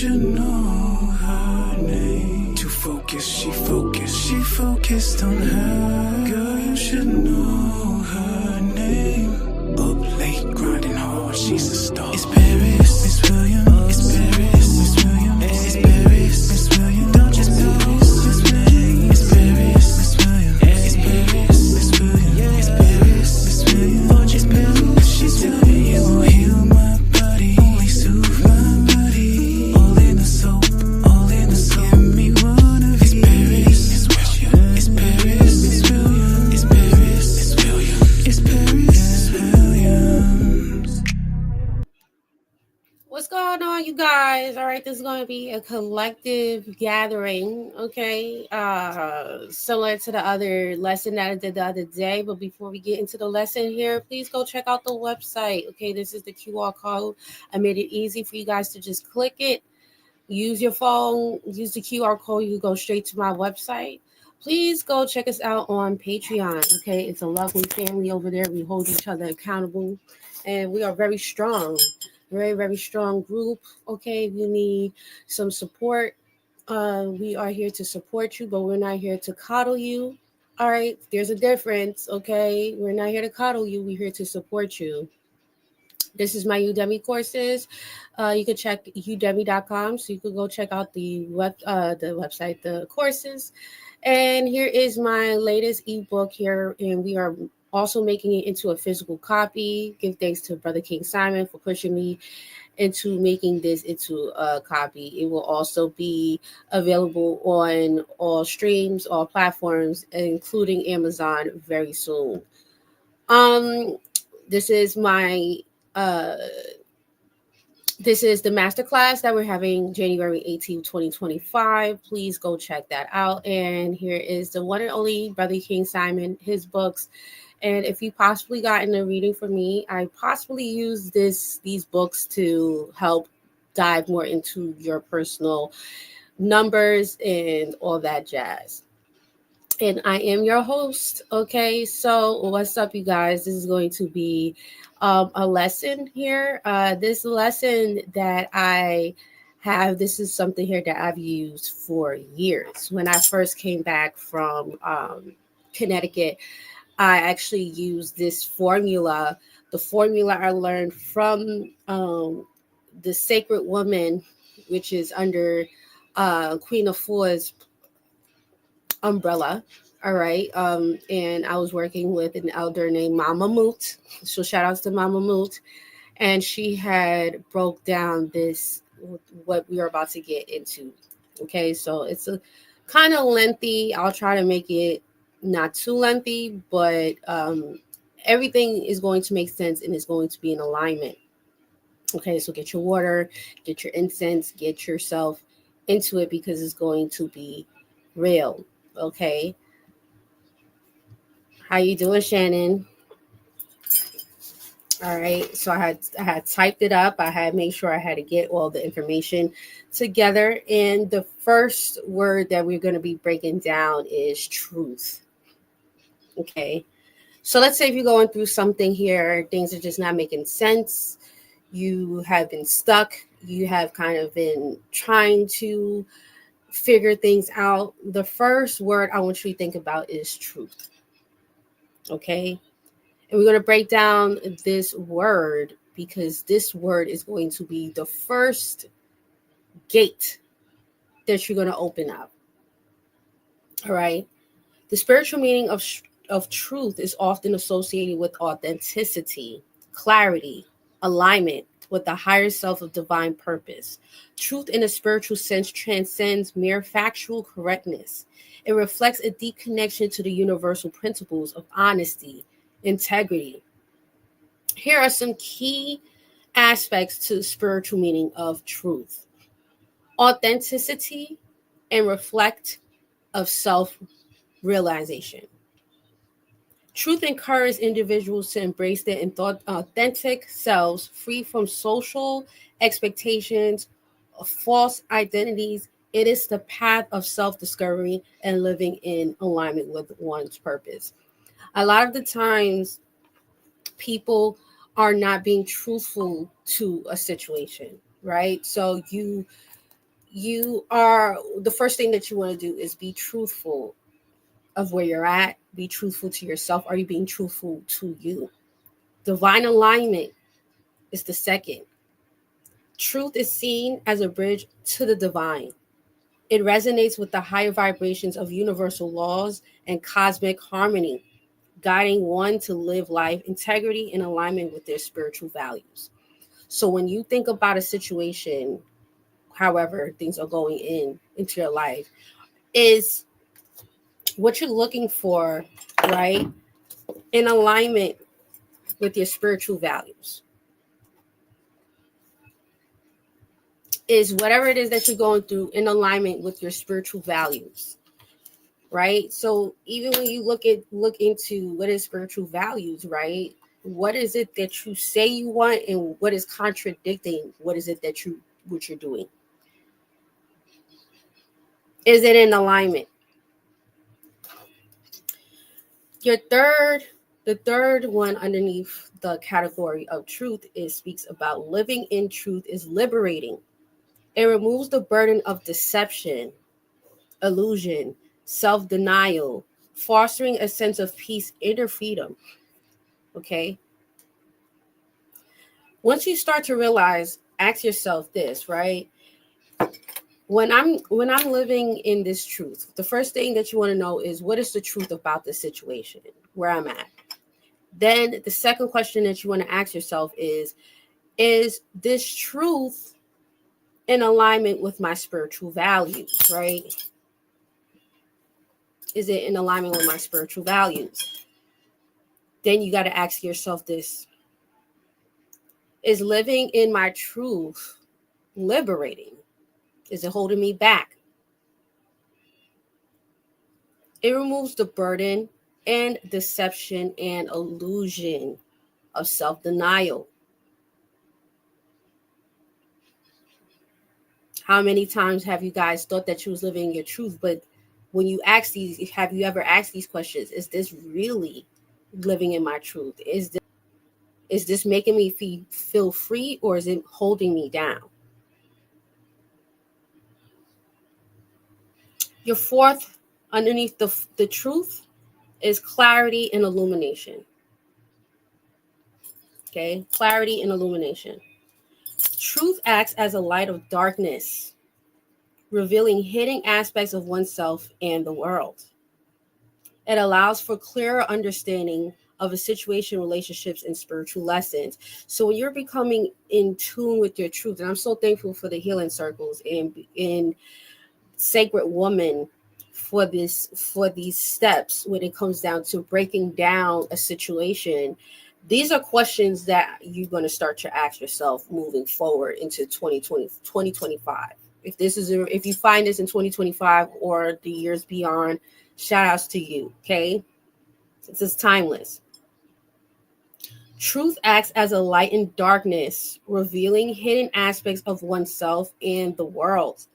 should know her name. Too focused, she focused on her. Girl, you should know her name. Up late, grinding hard, she's a star. It's Paris, Miss Williams. It's Paris, Miss Williams. It's Paris, Miss Williams. Don't just Paris, Miss Williams. It's Paris, Miss Williams. It's Paris, Miss Williams. It's Paris, Miss Williams. Don't just Paris, she's telling you will heal my body, only soothe my body. All in the soap, all in the soap. Give me one of these. It's Paris, Miss Williams. It's Paris, Miss Williams. It's Paris, Miss Williams. It's Paris, Miss Williams. What's going on, you guys? All right, this is going to be a collective gathering, okay? Similar to the other lesson that I did the other day. But before we get into the lesson here, please go check out the website, okay? This is the QR code. I made it easy for you guys to just click it. Use your phone, use the QR code. You go straight to my website. Please go check us out on Patreon, okay? It's a lovely family over there. We hold each other accountable, and we are very strong. Very, very strong group. Okay, if you need some support, we are here to support you, but we're not here to coddle you. All right, there's a difference. Okay, we're not here to coddle you. We're here to support you. This is my Udemy courses. You can check udemy.com, so you can go check out the website, the courses. And here is my latest ebook here, and we are also making it into a physical copy. Give thanks to Brother King Simon for pushing me into making this into a copy. It will also be available on all streams, all platforms, including Amazon very soon. This is my this is the masterclass that we're having January 18, 2025. Please go check that out. And here is the one and only Brother King Simon, his books. And if you possibly gotten a reading from me, I possibly use these books to help dive more into your personal numbers and all that jazz. And I am your host. Okay, so what's up, you guys? This is going to be a lesson here. This lesson that I have, this is something here that I've used for years. When I first came back from Connecticut, I actually used this formula. The formula I learned from the Sacred Woman, which is under Queen Afua's umbrella. All right. And I was working with an elder named 𝕻𝖆𝖗. So shout outs to 𝕻𝖆𝖗. And she had broke down this, what we are about to get into. Okay. So it's a kind of lengthy. I'll try to make it not too lengthy, but everything is going to make sense and is going to be in alignment. Okay, so get your water, get your incense, get yourself into it, because it's going to be real. Okay, how you doing, Shannon? All right, so I had typed it up. I had made sure I had to get all the information together, and the first word that we're going to be breaking down is truth. Okay, so let's say if you're going through something here, things are just not making sense. You have been stuck. You have kind of been trying to figure things out. The first word I want you to think about is truth. Okay, and we're going to break down this word, because this word is going to be the first gate that you're going to open up. All right, the spiritual meaning of truth is often associated with authenticity, clarity, alignment with the higher self of divine purpose. Truth in a spiritual sense transcends mere factual correctness. It reflects a deep connection to the universal principles of honesty, integrity. Here are some key aspects to the spiritual meaning of truth: authenticity and reflect of self-realization. Truth encourages individuals to embrace their authentic selves, free from social expectations of false identities. It is the path of self-discovery and living in alignment with one's purpose. A lot of the times, people are not being truthful to a situation, right? So you the first thing that you want to do is be truthful of where you're at. Be truthful to yourself. Are you being truthful to you? Divine alignment is the second. Truth is seen as a bridge to the divine. It resonates with the higher vibrations of universal laws and cosmic harmony, guiding one to live life integrity in alignment with their spiritual values. So when you think about a situation, however things are going into your life, is what you're looking for, right, in alignment with your spiritual values. Is whatever it is that you're going through in alignment with your spiritual values, right? So even when you look into what is spiritual values, right? What is it that you say you want, and what is contradicting what is it that what you're doing? Is it in alignment? The third one underneath the category of truth speaks about living in truth is liberating. It removes the burden of deception, illusion, self-denial, fostering a sense of peace, inner freedom. Okay? Once you start to realize, ask yourself this, right? When I'm living in this truth, the first thing that you want to know is, what is the truth about this situation where I'm at? Then the second question that you want to ask yourself is this truth in alignment with my spiritual values, right? Is it in alignment with my spiritual values? Then you got to ask yourself this: is living in my truth liberating? Is it holding me back? It removes the burden and deception and illusion of self-denial. How many times have you guys thought that you was living your truth? But when you ask these, have you ever asked these questions? Is this really living in my truth? Is this making me feel free, or is it holding me down? Your fourth, underneath the truth, is clarity and illumination. Okay, clarity and illumination. Truth acts as a light of darkness, revealing hidden aspects of oneself and the world. It allows for clearer understanding of a situation, relationships, and spiritual lessons. So when you're becoming in tune with your truth, and I'm so thankful for the healing circles and Sacred Woman for these steps when it comes down to breaking down a situation. These are questions that you're going to start to ask yourself moving forward into 2025. If you find this in 2025 or the years beyond, shout outs to you, okay? This is timeless. Truth acts as a light in darkness, revealing hidden aspects of oneself and the world.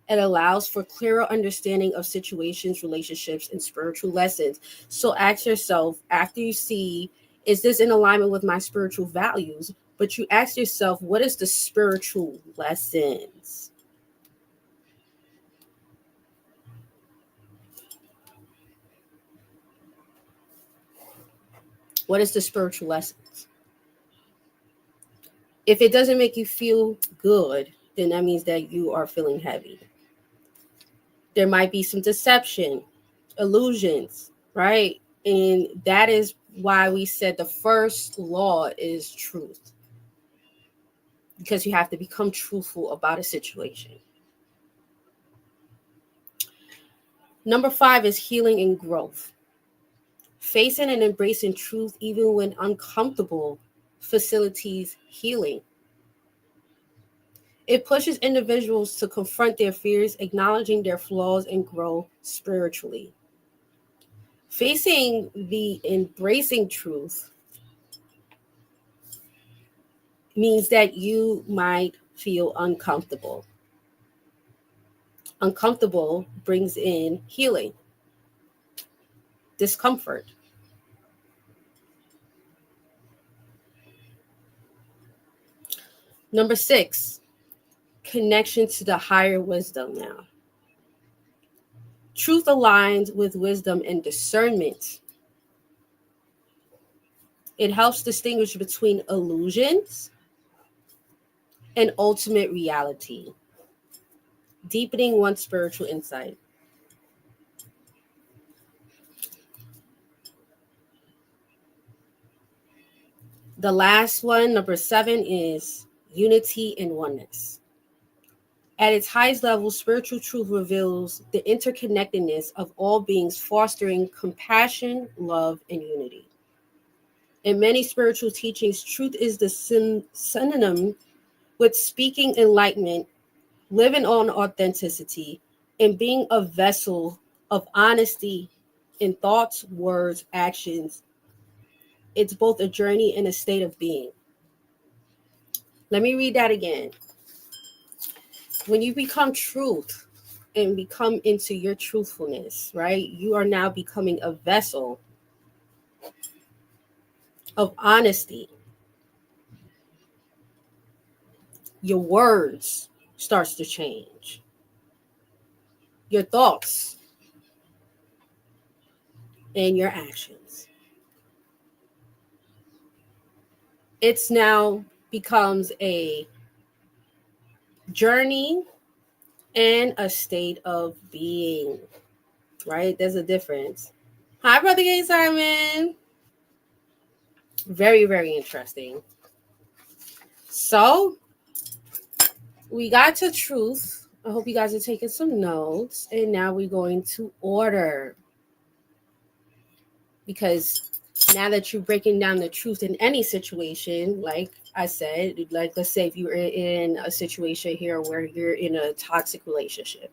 It allows for clearer understanding of situations, relationships, and spiritual lessons. So ask yourself, after you see, is this in alignment with my spiritual values? But you ask yourself, what is the spiritual lessons? What is the spiritual lessons? If it doesn't make you feel good, then that means that you are feeling heavy. There might be some deception, illusions, right? And that is why we said the first law is truth, because you have to become truthful about a situation. Number 5 is healing and growth. Facing and embracing truth, even when uncomfortable, facilitates healing. It pushes individuals to confront their fears, acknowledging their flaws, and grow spiritually. Facing the embracing truth means that you might feel uncomfortable. Uncomfortable brings in healing, discomfort. Number 6, connection to the higher wisdom now. Truth aligns with wisdom and discernment. It helps distinguish between illusions and ultimate reality, deepening one's spiritual insight. The last one, number 7, is unity and oneness. At its highest level, spiritual truth reveals the interconnectedness of all beings, fostering compassion, love, and unity. In many spiritual teachings, truth is the synonym with speaking enlightenment, living on authenticity, and being a vessel of honesty in thoughts, words, actions. It's both a journey and a state of being. Let me read that again. When you become truth and become into your truthfulness, right, you are now becoming a vessel of honesty. Your words starts to change. Your thoughts and your actions. It's now becomes a journey and a state of being, right? There's a difference. Hi, Brother Gay Simon. Very, very interesting. So we got to truth. I hope you guys are taking some notes. And now we're going to order. Because now that you're breaking down the truth in any situation, like I said, like let's say if you're in a situation here where you're in a toxic relationship,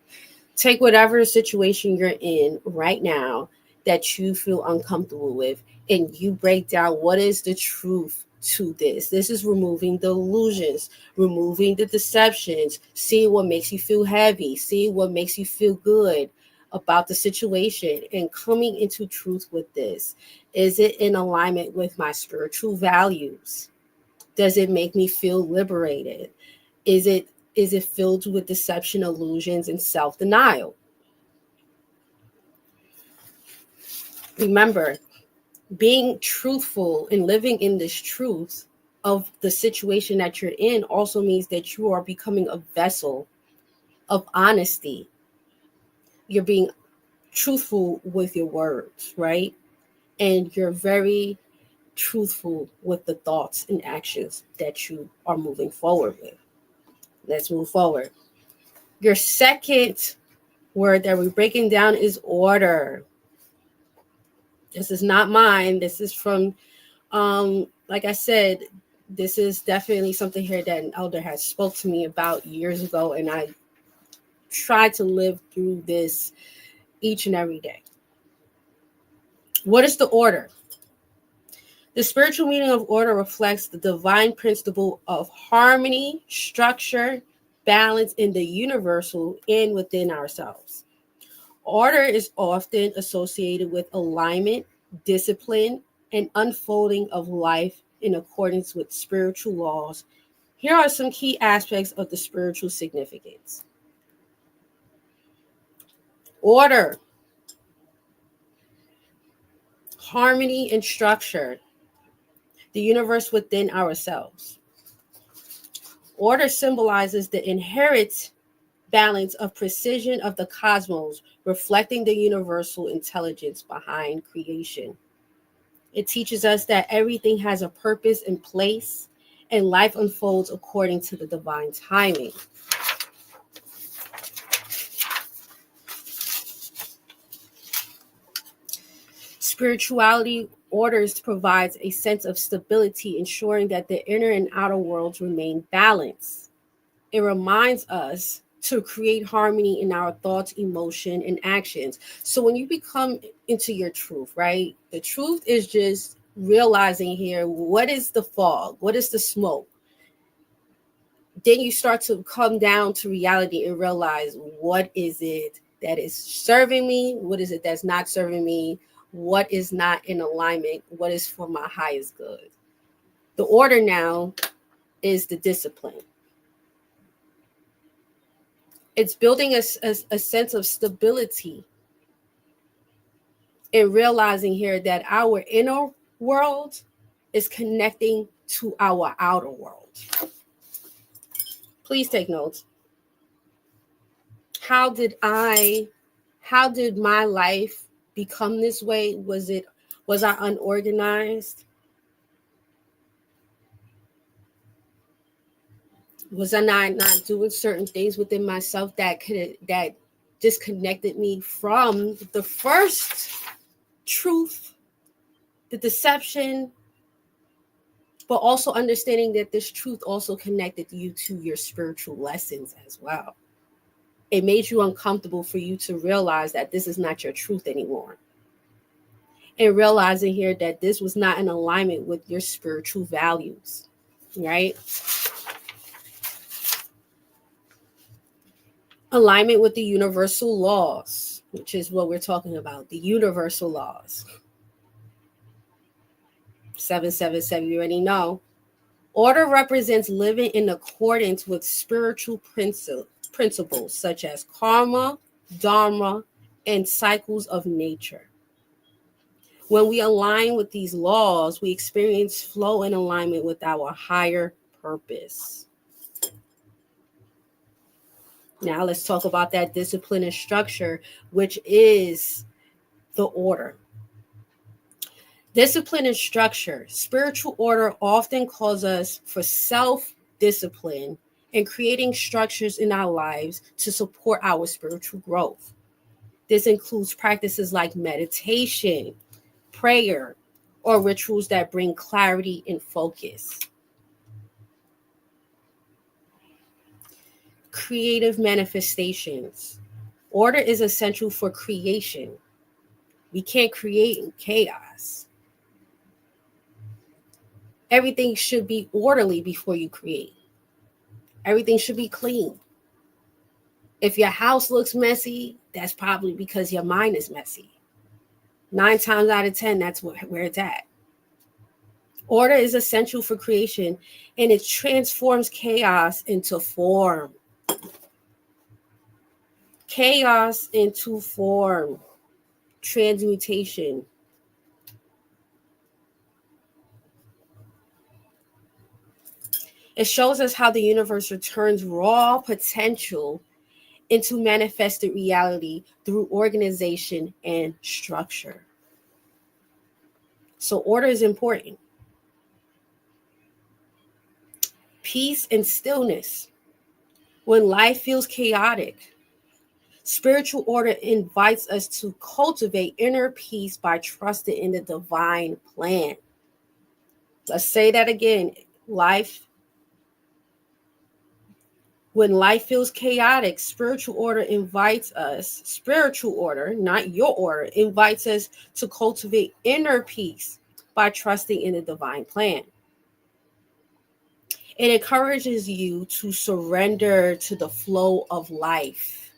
take whatever situation you're in right now that you feel uncomfortable with, and you break down what is the truth to this. This is removing the illusions, removing the deceptions, seeing what makes you feel heavy, seeing what makes you feel good about the situation, and coming into truth with this. Is it in alignment with my spiritual values? Does it make me feel liberated? Is it filled with deception, illusions, and self-denial? Remember, being truthful and living in this truth of the situation that you're in also means that you are becoming a vessel of honesty. You're being truthful with your words, right? And you're very truthful with the thoughts and actions that you are moving forward with. Let's move forward. Your second word that we're breaking down is order. This is not mine. This is from, like I said, this is definitely something here that an elder has spoke to me about years ago, and I try to live through this each and every day. What is the order? The spiritual meaning of order reflects the divine principle of harmony, structure, balance in the universal and within ourselves. Order is often associated with alignment, discipline, and unfolding of life in accordance with spiritual laws. Here are some key aspects of the spiritual significance. Order, harmony, and structure. The universe within ourselves. Order symbolizes the inherent balance of precision of the cosmos, reflecting the universal intelligence behind creation. It teaches us that everything has a purpose and place, and life unfolds according to the divine timing. Spirituality orders provides a sense of stability, ensuring that the inner and outer worlds remain balanced. It reminds us to create harmony in our thoughts, emotion, and actions. So when you become into your truth, right? The truth is just realizing here, what is the fog? What is the smoke? Then you start to come down to reality and realize, what is it that is serving me? What is it that's not serving me? What is not in alignment? What is for my highest good? The order now is the discipline. It's building a sense of stability and realizing here that our inner world is connecting to our outer world. Please take notes. How did my life become this way? Was I unorganized? Was I not doing certain things within myself that disconnected me from the first truth, the deception, but also understanding that this truth also connected you to your spiritual lessons as well. It made you uncomfortable for you to realize that this is not your truth anymore. And realizing here that this was not in alignment with your spiritual values, right? Alignment with the universal laws, which is what we're talking about, the universal laws. 777, you already know. Order represents living in accordance with spiritual principles such as karma, dharma, and cycles of nature. When we align with these laws, we experience flow and alignment with our higher purpose. Now let's talk about that discipline and structure, which is the order. Discipline and structure. Spiritual order often calls us for self-discipline and creating structures in our lives to support our spiritual growth. This includes practices like meditation, prayer, or rituals that bring clarity and focus. Creative manifestations. Order is essential for creation. We can't create in chaos. Everything should be orderly before you create. Everything should be clean. If your house looks messy, that's probably because your mind is messy. 9 times out of 10, that's where it's at. Order is essential for creation, and it transforms chaos into form. Chaos into form. Transmutation. It shows us how the universe returns raw potential into manifested reality through organization and structure. So order is important. Peace and stillness. When life feels chaotic, spiritual order invites us to cultivate inner peace by trusting in the divine plan. Let's say that again. When life feels chaotic, spiritual order invites us, spiritual order, not your order, invites us to cultivate inner peace by trusting in the divine plan. It encourages you to surrender to the flow of life.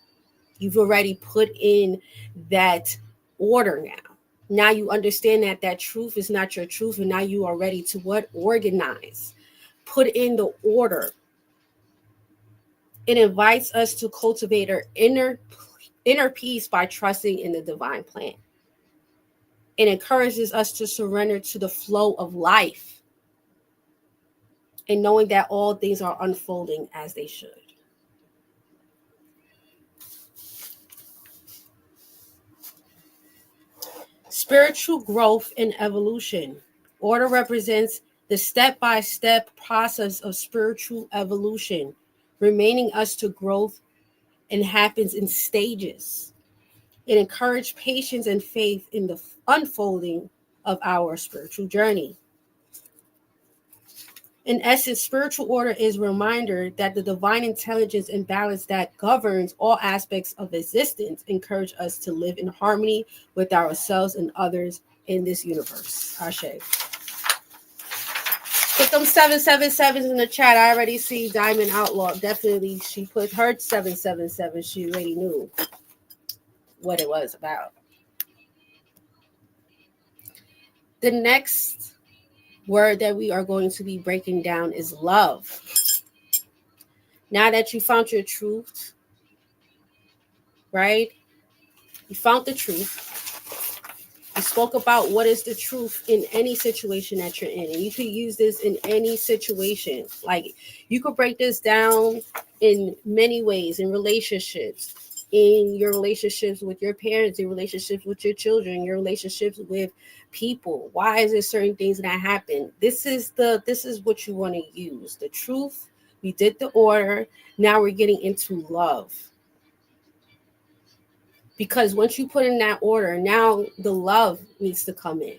You've already put in that order now. Now you understand that truth is not your truth, and now you are ready to what? Organize. Put in the order. It invites us to cultivate our inner peace by trusting in the divine plan. It encourages us to surrender to the flow of life and knowing that all things are unfolding as they should. Spiritual growth and evolution. Order represents the step-by-step process of spiritual evolution, remaining us to growth and happens in stages. It encourages patience and faith in the unfolding of our spiritual journey. In essence, spiritual order is a reminder that the divine intelligence and balance that governs all aspects of existence encourage us to live in harmony with ourselves and others in this universe. Ashe. Put them 777s in the chat. I already see Diamond Outlaw. Definitely, she put her 777. She already knew what it was about. The next word that we are going to be breaking down is love. Now that you found your truth, right? You found the truth. You spoke about what is the truth in any situation that you're in. And you could use this in any situation. Like, you could break this down in many ways, in relationships, in your relationships with your parents, your relationships with your children, your relationships with people. Why is there certain things that happen? This is what you want to use. The truth. We did the order. Now we're getting into love. Because once you put in that order, now the love needs to come in.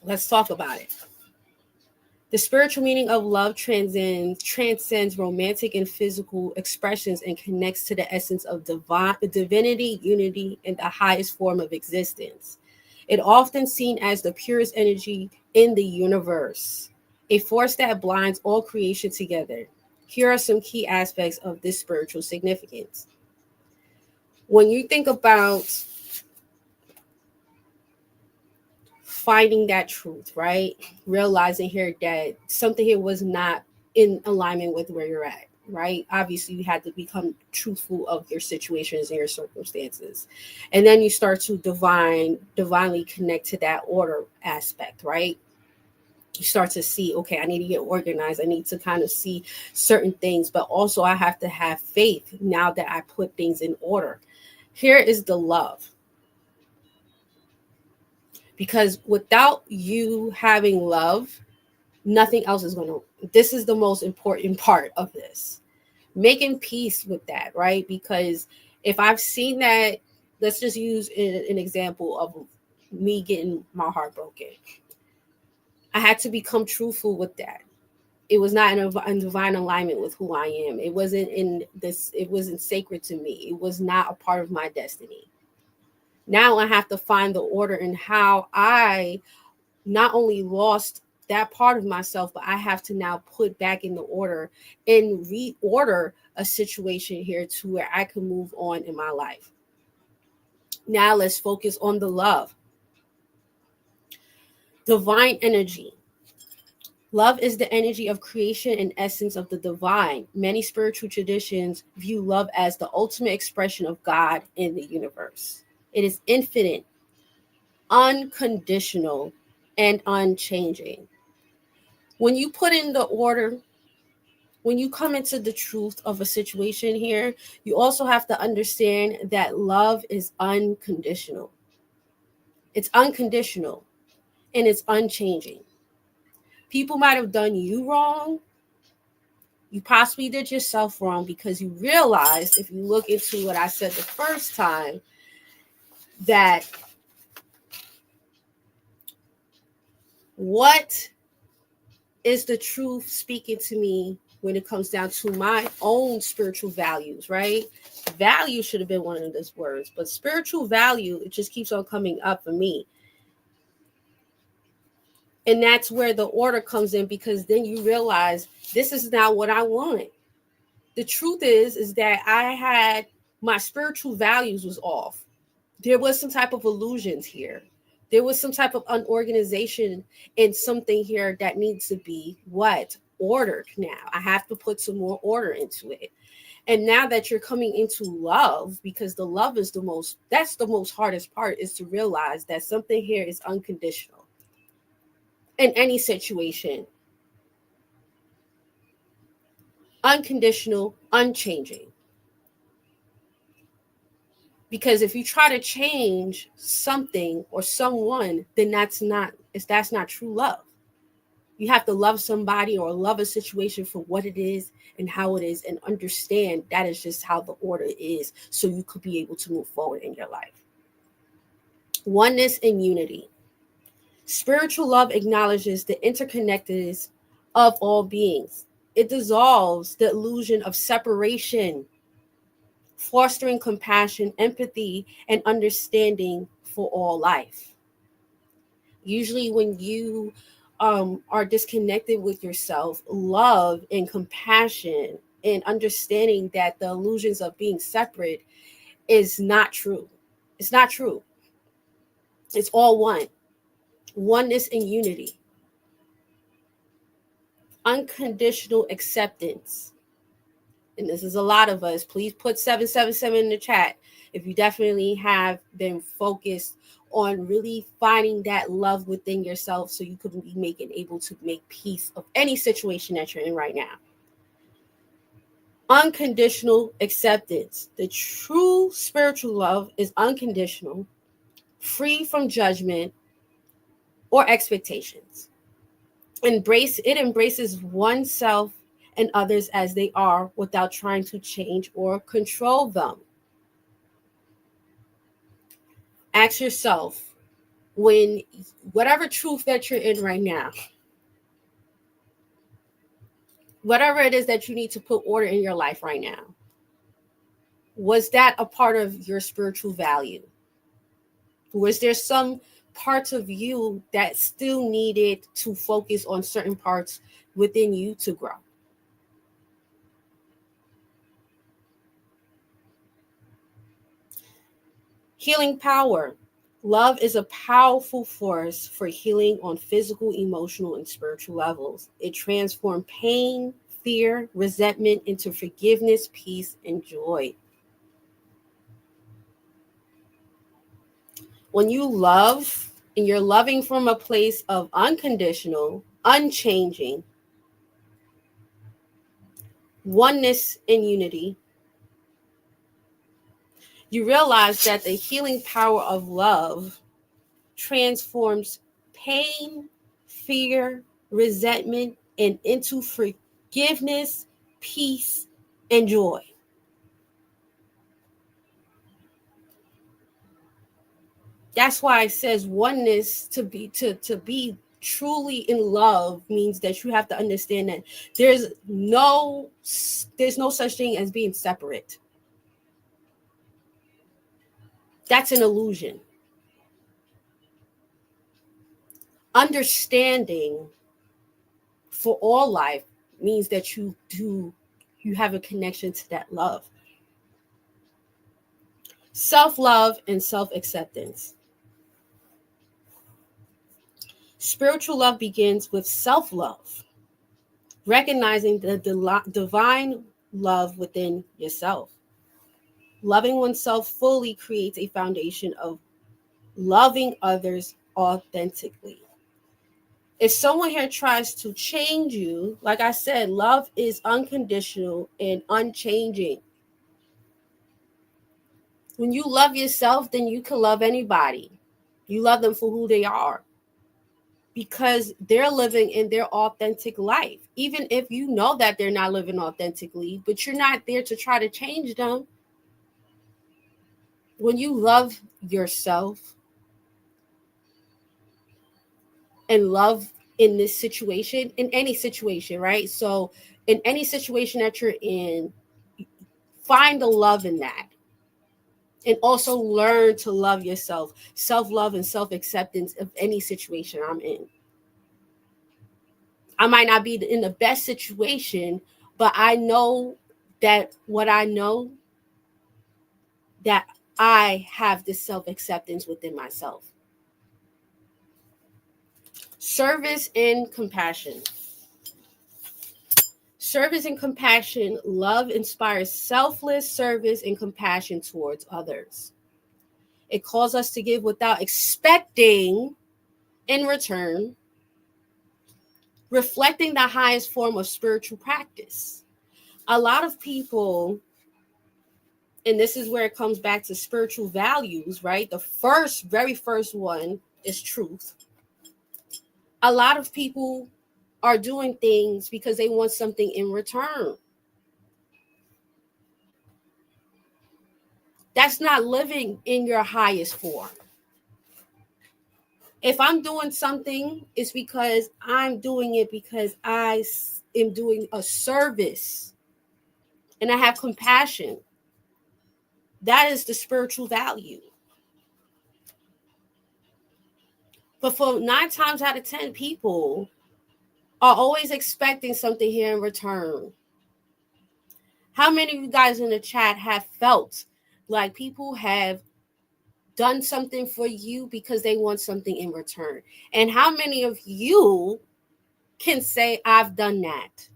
Let's talk about it. The spiritual meaning of love transcends romantic and physical expressions and connects to the essence of divinity, unity, and the highest form of existence. It often seen as the purest energy in the universe, a force that binds all creation together. Here are some key aspects of this spiritual significance. When you think about finding that truth, right? Realizing here that something here was not in alignment with where you're at, right? Obviously, you had to become truthful of your situations and your circumstances. And then you start to divinely connect to that order aspect, right? You start to see, okay, I need to get organized. I need to kind of see certain things, but also I have to have faith now that I put things in order. Here is the love. Because without you having love, nothing else is going to, this is the most important part of this. Making peace with that, right? Because if I've seen that, let's just use an example of me getting my heart broken. I had to become truthful with that. It was not in divine alignment with who I am. It wasn't sacred to me. It was not a part of my destiny. Now I have to find the order in how I not only lost that part of myself, but I have to now put back in the order and reorder a situation here to where I can move on in my life. Now let's focus on the love. Divine energy. Love is the energy of creation and essence of the divine. Many spiritual traditions view love as the ultimate expression of God in the universe. It is infinite, unconditional, and unchanging. When you put in the order, when you come into the truth of a situation here, you also have to understand that love is unconditional. It's unconditional and it's unchanging. People might have done you wrong. You possibly did yourself wrong because you realized, if you look into what I said the first time, that what is the truth speaking to me when it comes down to my own spiritual values, right? Value should have been one of those words, but spiritual value, it just keeps on coming up for me. And that's where the order comes in, because then you realize this is not what I want. The truth is that I had my spiritual values was off. There was some type of illusions here. There was some type of unorganization and something here that needs to be what? Ordered now. I have to put some more order into it. And now that you're coming into love, because the love is that's the most hardest part, is to realize that something here is unconditional in any situation. Unconditional, unchanging. Because if you try to change something or someone, then that's not true love. You have to love somebody or love a situation for what it is and how it is, and understand that is just how the order is, so you could be able to move forward in your life. Oneness and unity. Spiritual love acknowledges the interconnectedness of all beings. It dissolves the illusion of separation, fostering compassion, empathy, and understanding for all life. Usually when you are disconnected with yourself, love and compassion and understanding that the illusions of being separate is not true. It's not true. It's all one. Oneness and unity. Unconditional acceptance. and this is a lot of us, please put 777 in the chat if you definitely have been focused on really finding that love within yourself so you could be able to make peace of any situation that you're in right now. Unconditional acceptance. The true spiritual love is unconditional, free from judgment or expectations. It embraces oneself and others as they are without trying to change or control them. Ask yourself, when whatever truth that you're in right now, whatever it is that you need to put order in your life right now, was that a part of your spiritual value? Was there some parts of you that still needed to focus on certain parts within you to grow? Healing power. Love is a powerful force for healing on physical, emotional, and spiritual levels. It transforms pain, fear, resentment into forgiveness, peace, and joy. When you love, and you're loving from a place of unconditional, unchanging, oneness and unity, you realize that the healing power of love transforms pain, fear, resentment, and into forgiveness, peace, and joy. That's why it says oneness. To be truly in love means that you have to understand that there's no such thing as being separate. That's an illusion. Understanding for all life means that you have a connection to that love. Self-love and self-acceptance. Spiritual love begins with self-love, recognizing the divine love within yourself. Loving oneself fully creates a foundation of loving others authentically. If someone here tries to change you, like I said, love is unconditional and unchanging. When you love yourself, then you can love anybody. You love them for who they are, because they're living in their authentic life. Even if you know that they're not living authentically, but you're not there to try to change them. When you love yourself and love in this situation, in any situation, right? So in any situation that you're in, find the love in that. And also learn to love yourself. Self-love and self-acceptance of any situation I'm in. I might not be in the best situation, but I know that that I have this self-acceptance within myself. Service and compassion. Service and compassion. Love inspires selfless service and compassion towards others. It calls us to give without expecting in return, reflecting the highest form of spiritual practice. A lot of people, and this is where it comes back to spiritual values, right? The very first one is truth. A lot of people are doing things because they want something in return. That's not living in your highest form. If I'm doing something, it's because I'm doing it because I am doing a service and I have compassion. That is the spiritual value. But for 9 times out of 10, people are always expecting something here in return. How many of you guys in the chat have felt like people have done something for you because they want something in return? And how many of you can say, I've done that?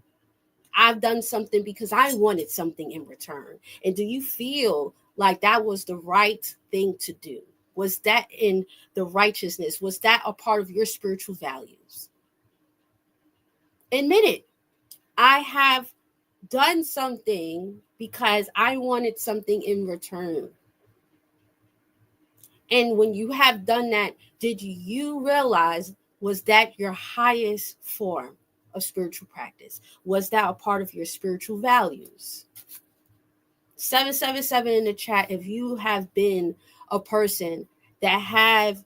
I've done something because I wanted something in return. And do you feel like that was the right thing to do? Was that in the righteousness? Was that a part of your spiritual values? Admit it. I have done something because I wanted something in return. And when you have done that, did you realize, was that your highest form of spiritual practice? Was that a part of your spiritual values? 777 in the chat if you have been a person that have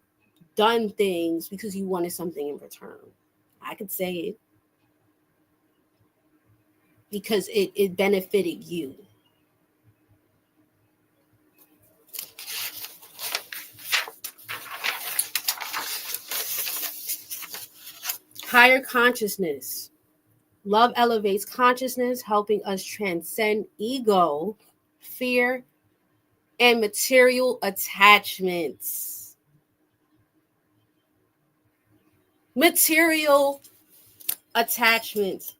done things because you wanted something in return. I could say it because it benefited you. Higher consciousness. Love elevates consciousness, helping us transcend ego, fear, and material attachments. Material attachments.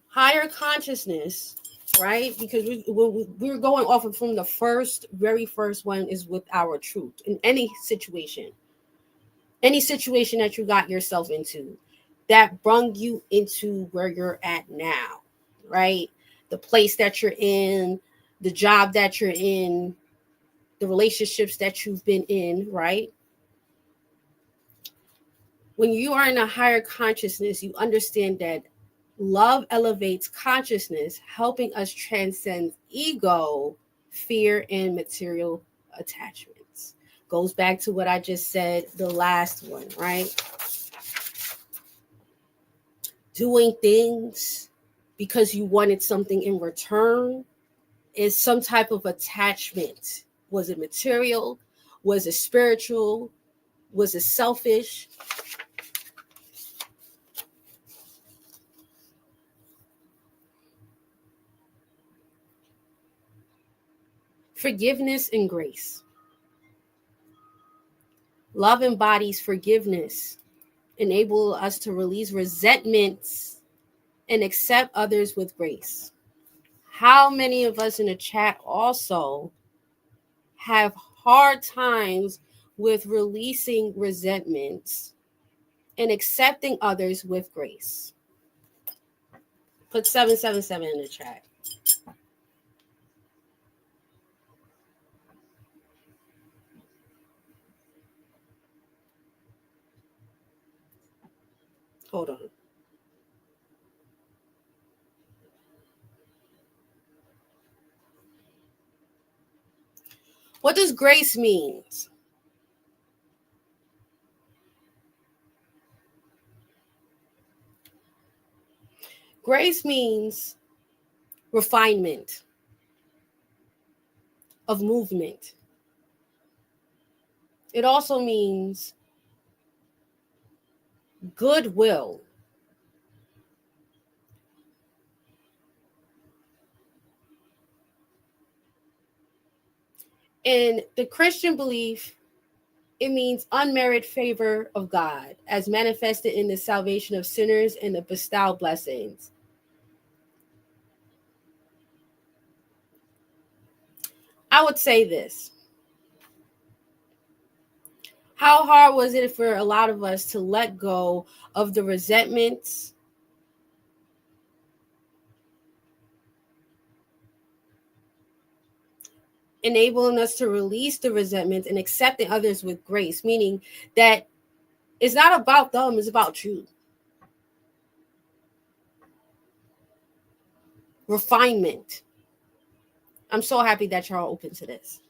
Higher consciousness, right? Because we're going off of from the very first one is with our truth in any situation that you got yourself into that brung you into where you're at now, right? The place that you're in, the job that you're in, the relationships that you've been in, right? When you are in a higher consciousness, you understand that love elevates consciousness, helping us transcend ego, fear, and material attachments. Goes back to what I just said, the last one, right? Doing things because you wanted something in return is some type of attachment. Was it material? Was it spiritual? Was it selfish? Forgiveness and grace. Love embodies forgiveness, enable us to release resentments and accept others with grace. How many of us in the chat also have hard times with releasing resentments and accepting others with grace? Put 777 in the chat. Hold on. What does grace mean? Grace means refinement of movement. It also means goodwill. In the Christian belief, it means unmerited favor of God as manifested in the salvation of sinners and the bestowed blessings. I would say this. How hard was it for a lot of us to let go of the resentments, enabling us to release the resentments and accepting others with grace, meaning that it's not about them, it's about you. Refinement. I'm so happy that y'all are open to this.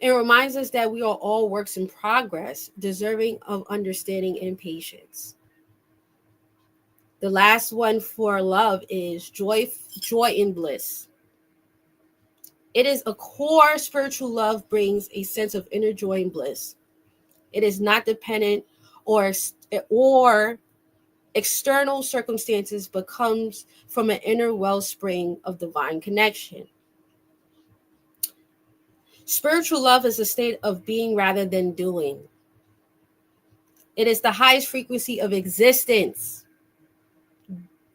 It reminds us that we are all works in progress, deserving of understanding and patience. The last one for love is joy and bliss. It is a core spiritual love, brings a sense of inner joy and bliss. It is not dependent or external circumstances, but comes from an inner wellspring of divine connection. Spiritual love is a state of being rather than doing. It is the highest frequency of existence,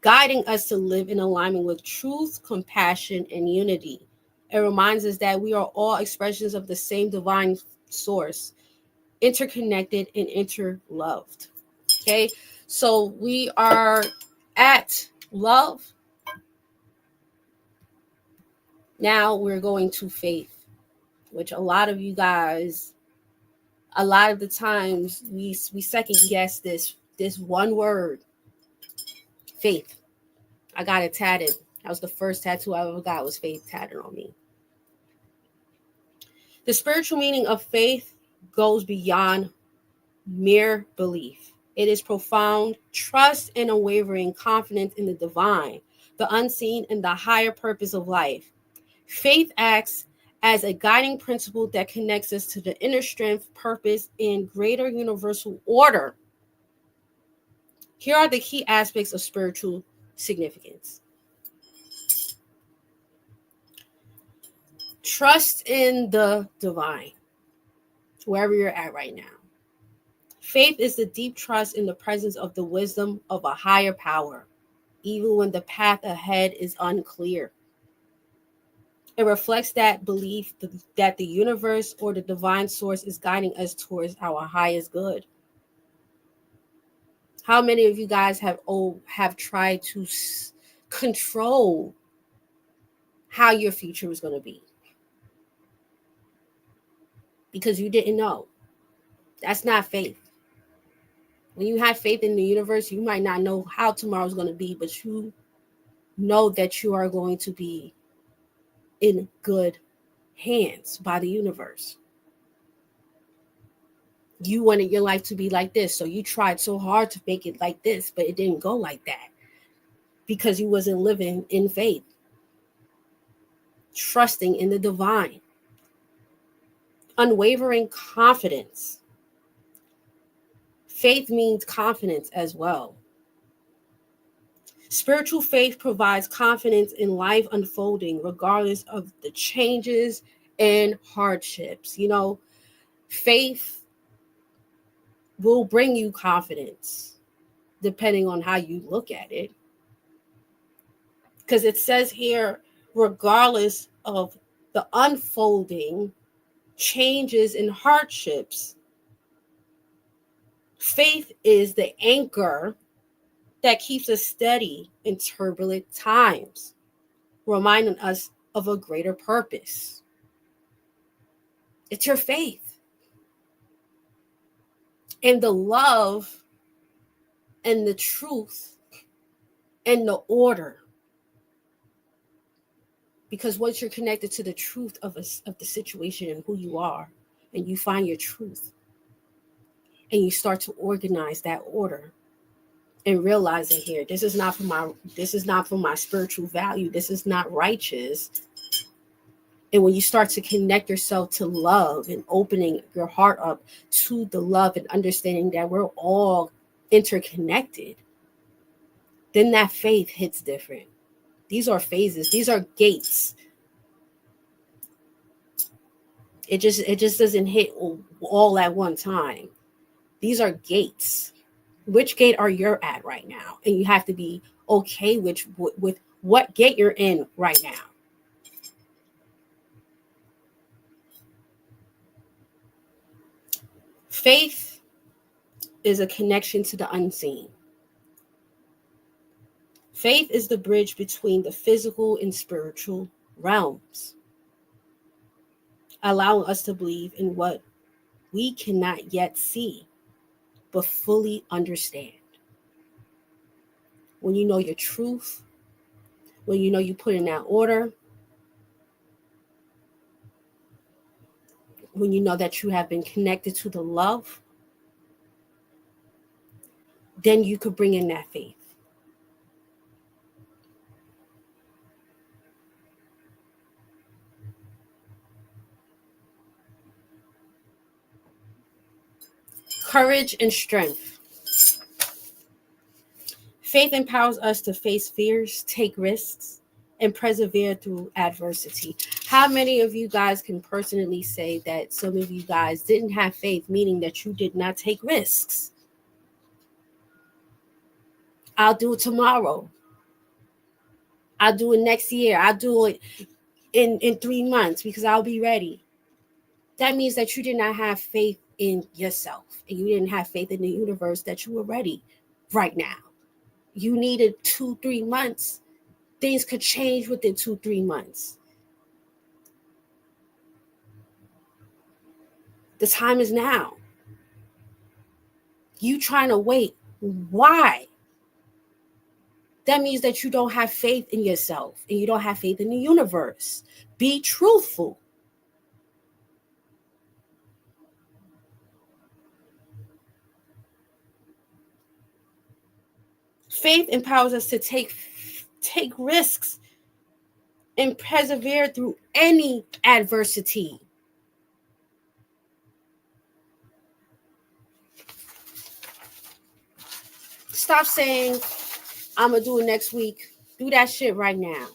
guiding us to live in alignment with truth, compassion, and unity. It reminds us that we are all expressions of the same divine source, interconnected and interloved. Okay, so we are at love. Now we're going to faith, which a lot of you guys, a lot of the times we second guess this one word, faith. I got it tatted. That was the first tattoo I ever got, was faith tatted on me. The spiritual meaning of faith goes beyond mere belief. It is profound trust and unwavering confidence in the divine, the unseen, and the higher purpose of life. Faith acts as a guiding principle that connects us to the inner strength, purpose, and greater universal order. Here are the key aspects of spiritual significance. Trust in the divine, wherever you're at right now. Faith is the deep trust in the presence of the wisdom of a higher power, even when the path ahead is unclear. It reflects that belief that the universe or the divine source is guiding us towards our highest good. How many of you guys have tried to control how your future is going to be? Because you didn't know. That's not faith. When you have faith in the universe, you might not know how tomorrow's going to be, but you know that you are going to be in good hands by the universe. You wanted your life to be like this, so you tried so hard to make it like this, but it didn't go like that because you wasn't living in faith, trusting in the divine. Unwavering confidence. Faith means confidence as well. Spiritual faith provides confidence in life unfolding regardless of the changes and hardships. You know, faith will bring you confidence depending on how you look at it. Because it says here, regardless of the unfolding changes and hardships, faith is the anchor that keeps us steady in turbulent times, reminding us of a greater purpose. It's your faith and the love and the truth and the order. Because once you're connected to the truth of the situation and who you are, and you find your truth, and you start to organize that order, and realizing here, this is not for my spiritual value. This is not righteous. And when you start to connect yourself to love and opening your heart up to the love and understanding that we're all interconnected, then that faith hits different. These are phases. These are gates. It just doesn't hit all at one time. These are gates. Which gate are you at right now? And you have to be okay with what gate you're in right now. Faith is a connection to the unseen. Faith is the bridge between the physical and spiritual realms, allowing us to believe in what we cannot yet see, but fully understand. When you know your truth, when you know you put in that order, when you know that you have been connected to the love, then you could bring in that faith. Courage and strength. Faith empowers us to face fears, take risks, and persevere through adversity. How many of you guys can personally say that some of you guys didn't have faith, meaning that you did not take risks? I'll do it tomorrow. I'll do it next year. I'll do it in 3 months because I'll be ready. That means that you did not have faith in yourself and you didn't have faith in the universe that you were ready right now. You needed 2-3 months. Things could change within 2-3 months. The time is now. You trying to wait. Why? That means that you don't have faith in yourself and you don't have faith in the universe. Be truthful. Faith empowers us to take risks and persevere through any adversity. Stop saying, I'm going to do it next week. Do that shit right now.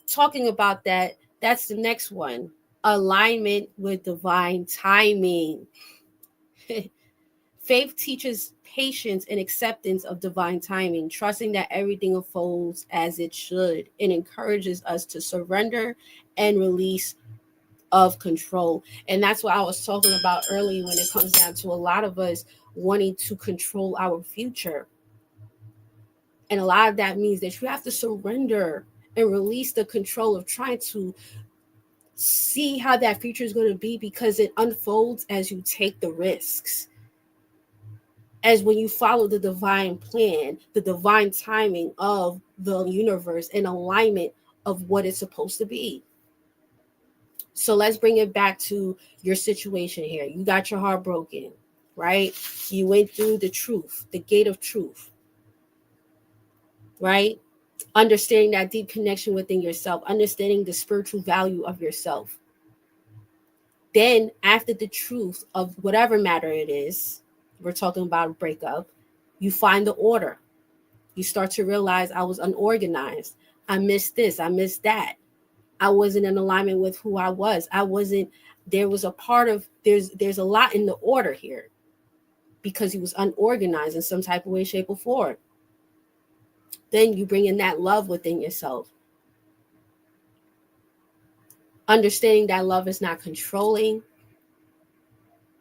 Talking about that, that's the next one. Alignment with divine timing. Faith teaches patience and acceptance of divine timing, trusting that everything unfolds as it should, and encourages us to surrender and release of control. And that's what I was talking about earlier when it comes down to a lot of us wanting to control our future. And a lot of that means that you have to surrender and release the control of trying to see how that future is going to be, because it unfolds as you take the risks. As when you follow the divine plan, the divine timing of the universe and alignment of what it's supposed to be. So let's bring it back to your situation here. You got your heart broken, right? You went through the truth, the gate of truth, right? Understanding that deep connection within yourself, understanding the spiritual value of yourself. Then after the truth of whatever matter it is, we're talking about a breakup, you find the order. You start to realize I was unorganized. I missed this. I missed that. I wasn't in alignment with who I was. There was a part of, there's a lot in the order here because he was unorganized in some type of way, shape, or form. Then you bring in that love within yourself. Understanding that love is not controlling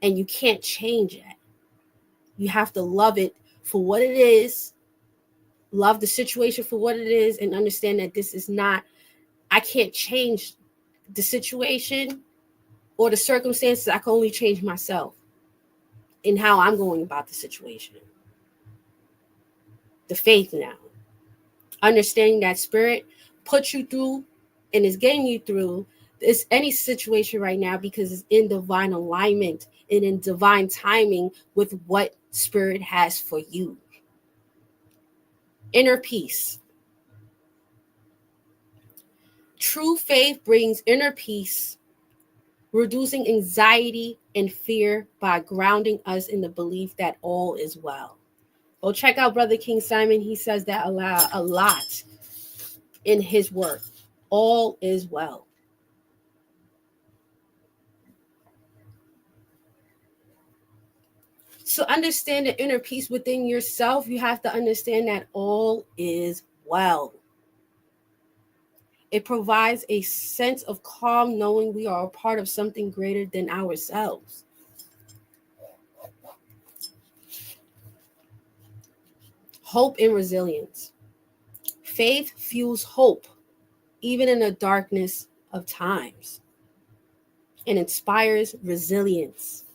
and you can't change it. You have to love it for what it is, love the situation for what it is, and understand that this is not, I can't change the situation or the circumstances. I can only change myself in how I'm going about the situation. The faith now. Understanding that spirit puts you through and is getting you through this any situation right now because it's in divine alignment and in divine timing with what spirit has for you. Inner peace. True faith brings inner peace, reducing anxiety and fear by grounding us in the belief that all is well. Well, check out Brother King Simon. He says that a lot in his work. All is well. So understand the inner peace within yourself. You have to understand that all is well. It provides a sense of calm, knowing we are a part of something greater than ourselves. Hope and resilience. Faith fuels hope, even in the darkness of times, and inspires resilience.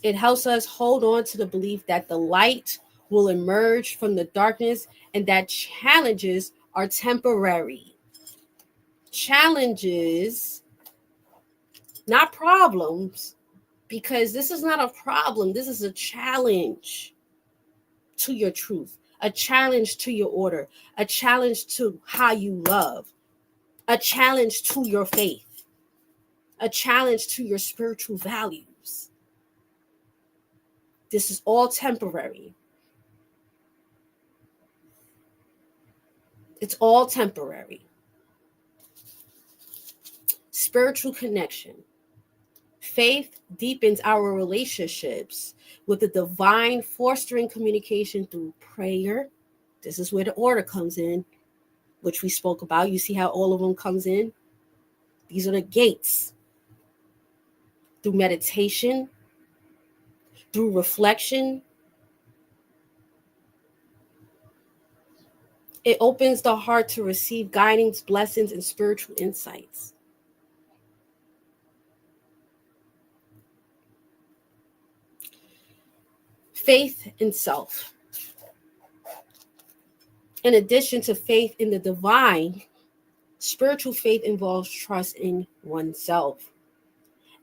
It helps us hold on to the belief that the light will emerge from the darkness and that challenges are temporary. Challenges, not problems, because this is not a problem. This is a challenge to your truth, a challenge to your order, a challenge to how you love, a challenge to your faith, a challenge to your spiritual values. This is all temporary. It's all temporary. Spiritual connection. Faith deepens our relationships with the divine, fostering communication through prayer. This is where the order comes in, which we spoke about. You see how all of them comes in? These are the gates. Through meditation, through reflection, it opens the heart to receive guidance, blessings, and spiritual insights. Faith in self. In addition to faith in the divine, spiritual faith involves trust in oneself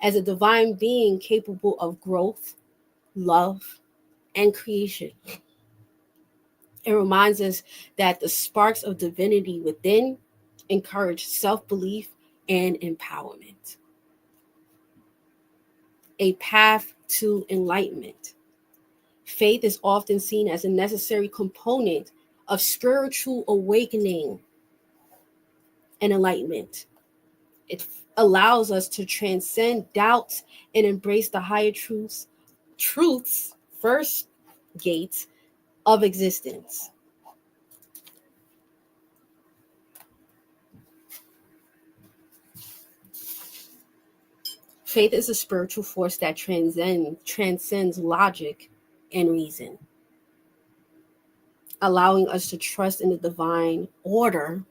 as a divine being capable of growth, love, and creation. It reminds us that the sparks of divinity within encourage self-belief and empowerment. A path to enlightenment. Faith is often seen as a necessary component of spiritual awakening and enlightenment. It allows us to transcend doubts and embrace the higher truths, first gates of existence. Faith is a spiritual force that transcends logic and reason, allowing us to trust in the divine order,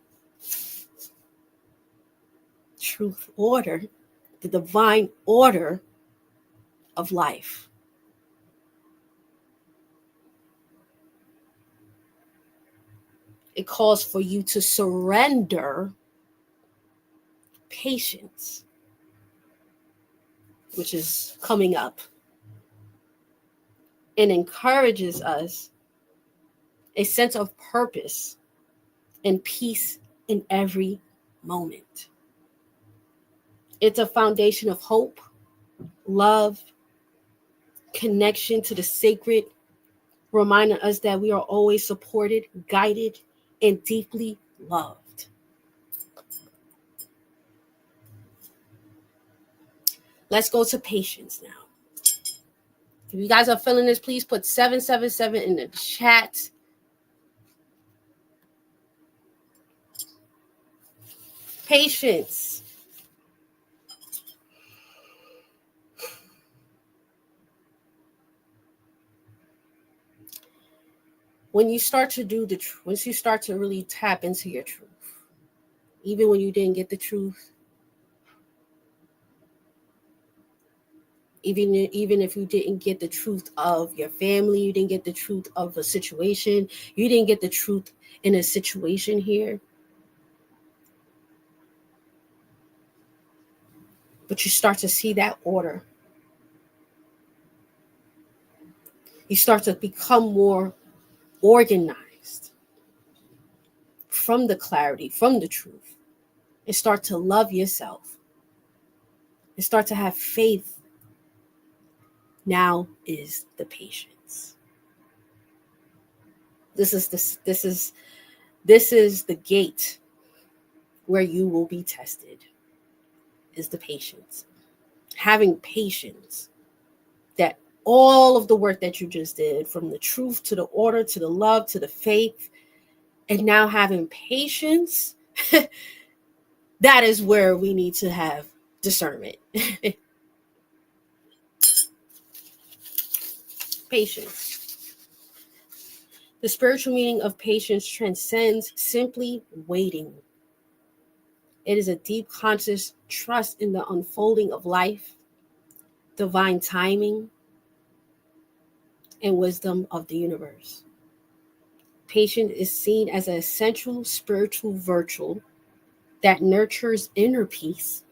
truth order, the divine order of life. It calls for you to surrender patience, which is coming up, and encourages us a sense of purpose and peace in every moment. It's a foundation of hope, love, connection to the sacred, reminding us that we are always supported, guided, and deeply loved. Let's go to patience now. If you guys are feeling this, please put 777 in the chat. Patience. When you start to do the truth, once you start to really tap into your truth, even when you didn't get the truth, even if you didn't get the truth of your family, you didn't get the truth of a situation, you didn't get the truth in a situation here, but you start to see that order. You start to become more organized from the clarity, from the truth, and start to love yourself and start to have faith. Now is the patience. This is the gate where you will be tested, is the patience. Having patience that all of the work that you just did, from the truth to the order to the love to the faith, and now having patience, that is where we need to have discernment. Patience. The spiritual meaning of patience transcends simply waiting. It is a deep conscious trust in the unfolding of life, divine timing, and wisdom of the universe. Patience is seen as an essential spiritual virtue that nurtures inner peace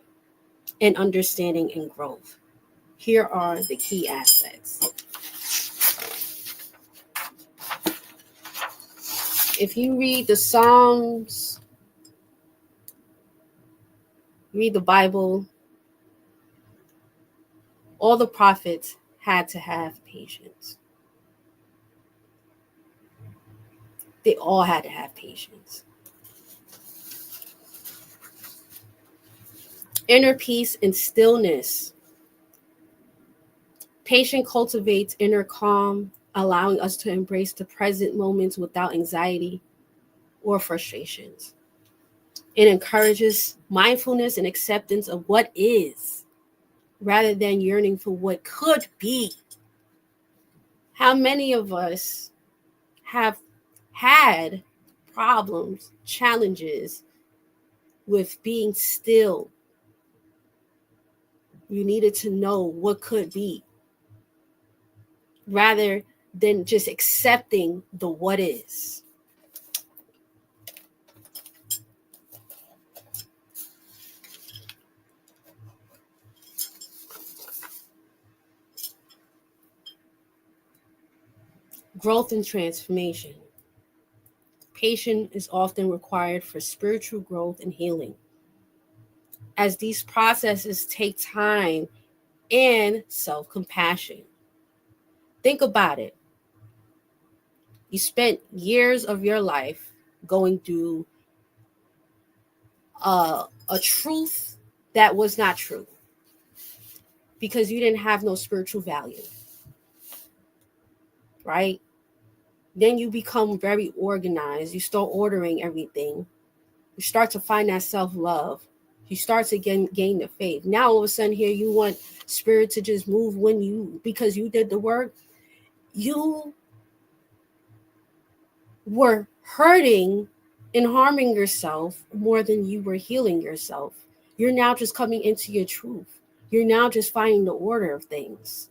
and understanding and growth. Here are the key aspects. If you read the Psalms, read the Bible, all the prophets had to have patience. They all had to have patience. Inner peace and stillness Patience cultivates inner calm, allowing us to embrace the present moments without anxiety or frustrations. It encourages mindfulness and acceptance of what is, rather than yearning for what could be. How many of us have had problems, challenges with being still? You needed to know what could be, rather than just accepting the what is. Growth and transformation. Patience is often required for spiritual growth and healing, as these processes take time and self-compassion. Think about it. You spent years of your life going through a truth that was not true because you didn't have no spiritual value, right? Then you become very organized. You start ordering everything. You start to find that self-love. You start to gain the faith. Now all of a sudden here you want spirit to just move because you did the work. You were hurting and harming yourself more than you were healing yourself. You're now just coming into your truth. You're now just finding the order of things.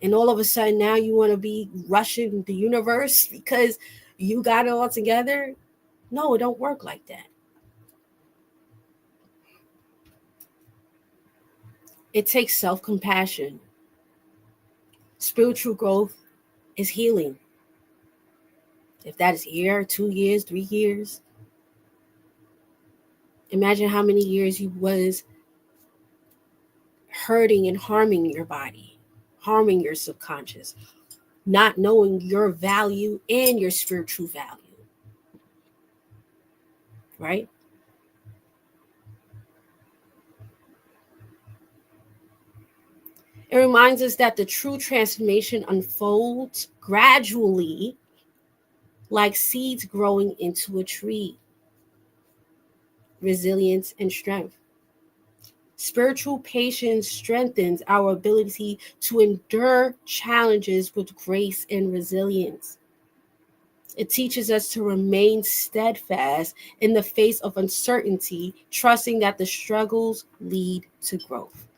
And all of a sudden now you want to be rushing the universe because you got it all together. No, it don't work like that. It takes self-compassion. Spiritual growth is healing. If that is a year, 2 years, 3 years, imagine how many years you was hurting and harming your body, harming your subconscious, not knowing your value and your spiritual value, right? It reminds us that the true transformation unfolds gradually, like seeds growing into a tree. Resilience and strength. Spiritual patience strengthens our ability to endure challenges with grace and resilience. It teaches us to remain steadfast in the face of uncertainty, trusting that the struggles lead to growth.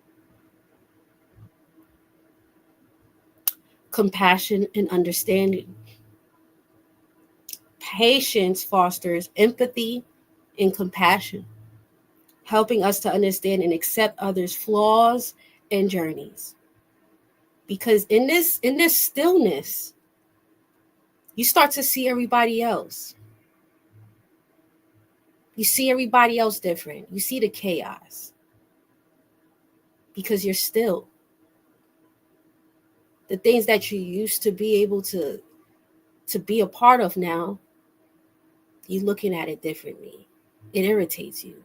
Compassion and understanding. Patience fosters empathy and compassion, helping us to understand and accept others' flaws and journeys. Because in this stillness, you start to see everybody else. You see everybody else different. You see the chaos because you're still. The things that you used to be able to be a part of now, you're looking at it differently. It irritates you.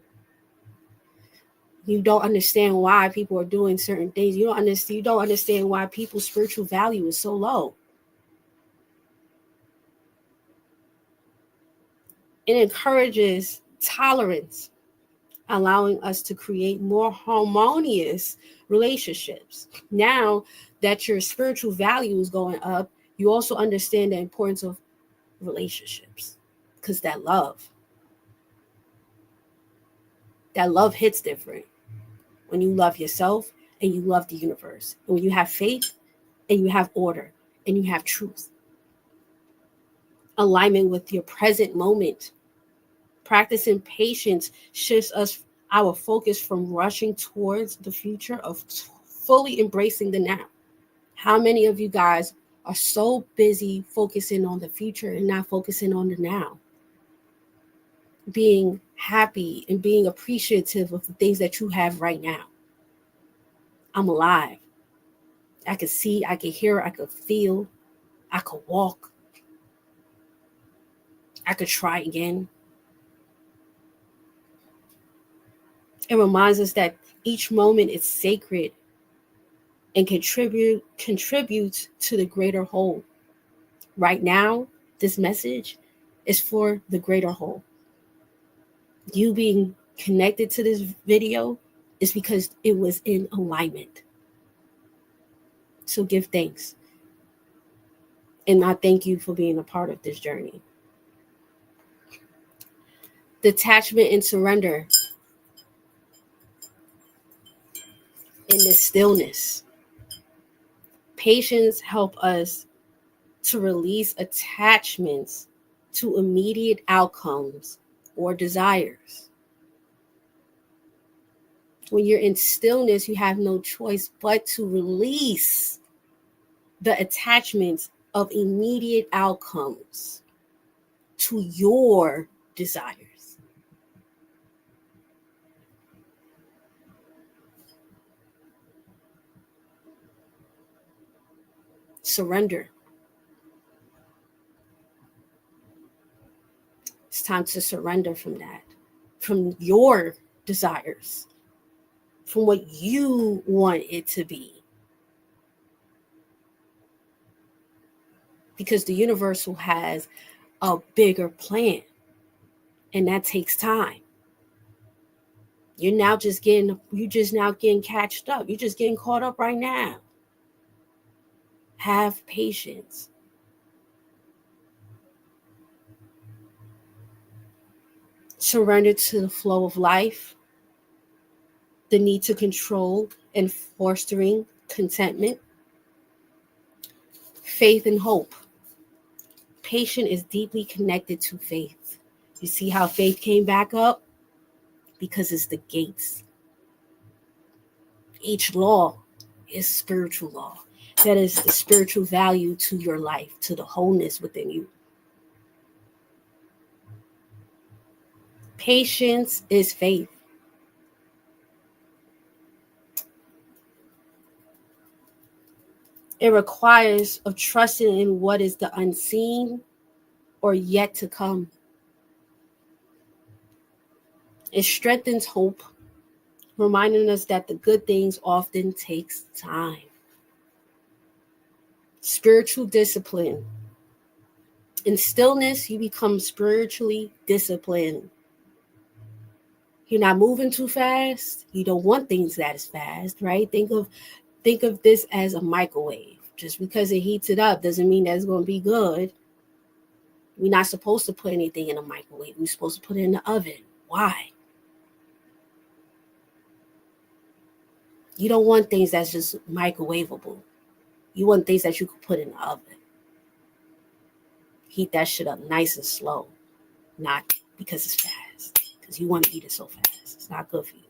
You don't understand why people are doing certain things. You don't understand why people's spiritual value is so low. It encourages tolerance, allowing us to create more harmonious relationships. Now that your spiritual value is going up, you also understand the importance of relationships, because that love hits different when you love yourself and you love the universe, and when you have faith and you have order and you have truth. Alignment with your present moment. Practicing patience shifts our focus from rushing towards the future of fully embracing the now. How many of you guys are so busy focusing on the future and not focusing on the now? Being happy and being appreciative of the things that you have right now. I'm alive. I can see, I can hear, I can feel, I could walk. I could try again. It reminds us that each moment is sacred and contribute to the greater whole. Right now, this message is for the greater whole. You being connected to this video is because it was in alignment. So give thanks. And I thank you for being a part of this journey. Detachment and surrender in the stillness. Patience help us to release attachments to immediate outcomes or desires. When you're in stillness, you have no choice but to release the attachments of immediate outcomes to your desires. Surrender. It's time to surrender from that, from your desires, from what you want it to be. Because the universal has a bigger plan, and that takes time. You're just now getting catched up. You're just getting caught up right now. Have patience. Surrender to the flow of life, the need to control and fostering contentment, faith and hope. Patience is deeply connected to faith. You see how faith came back up? Because it's the gates. Each law is spiritual law. That is the spiritual value to your life, to the wholeness within you. Patience is faith. It requires of trusting in what is the unseen or yet to come. It strengthens hope, reminding us that the good things often takes time. Spiritual discipline. In stillness, you become spiritually disciplined. You're not moving too fast. You don't want things that is fast, right? Think of this as a microwave. Just because it heats it up doesn't mean that it's going to be good. We're not supposed to put anything in a microwave. We're supposed to put it in the oven. Why? You don't want things that's just microwavable. You want things that you can put in the oven. Heat that shit up nice and slow. Not because it's fast. Because you want to eat it so fast. It's not good for you.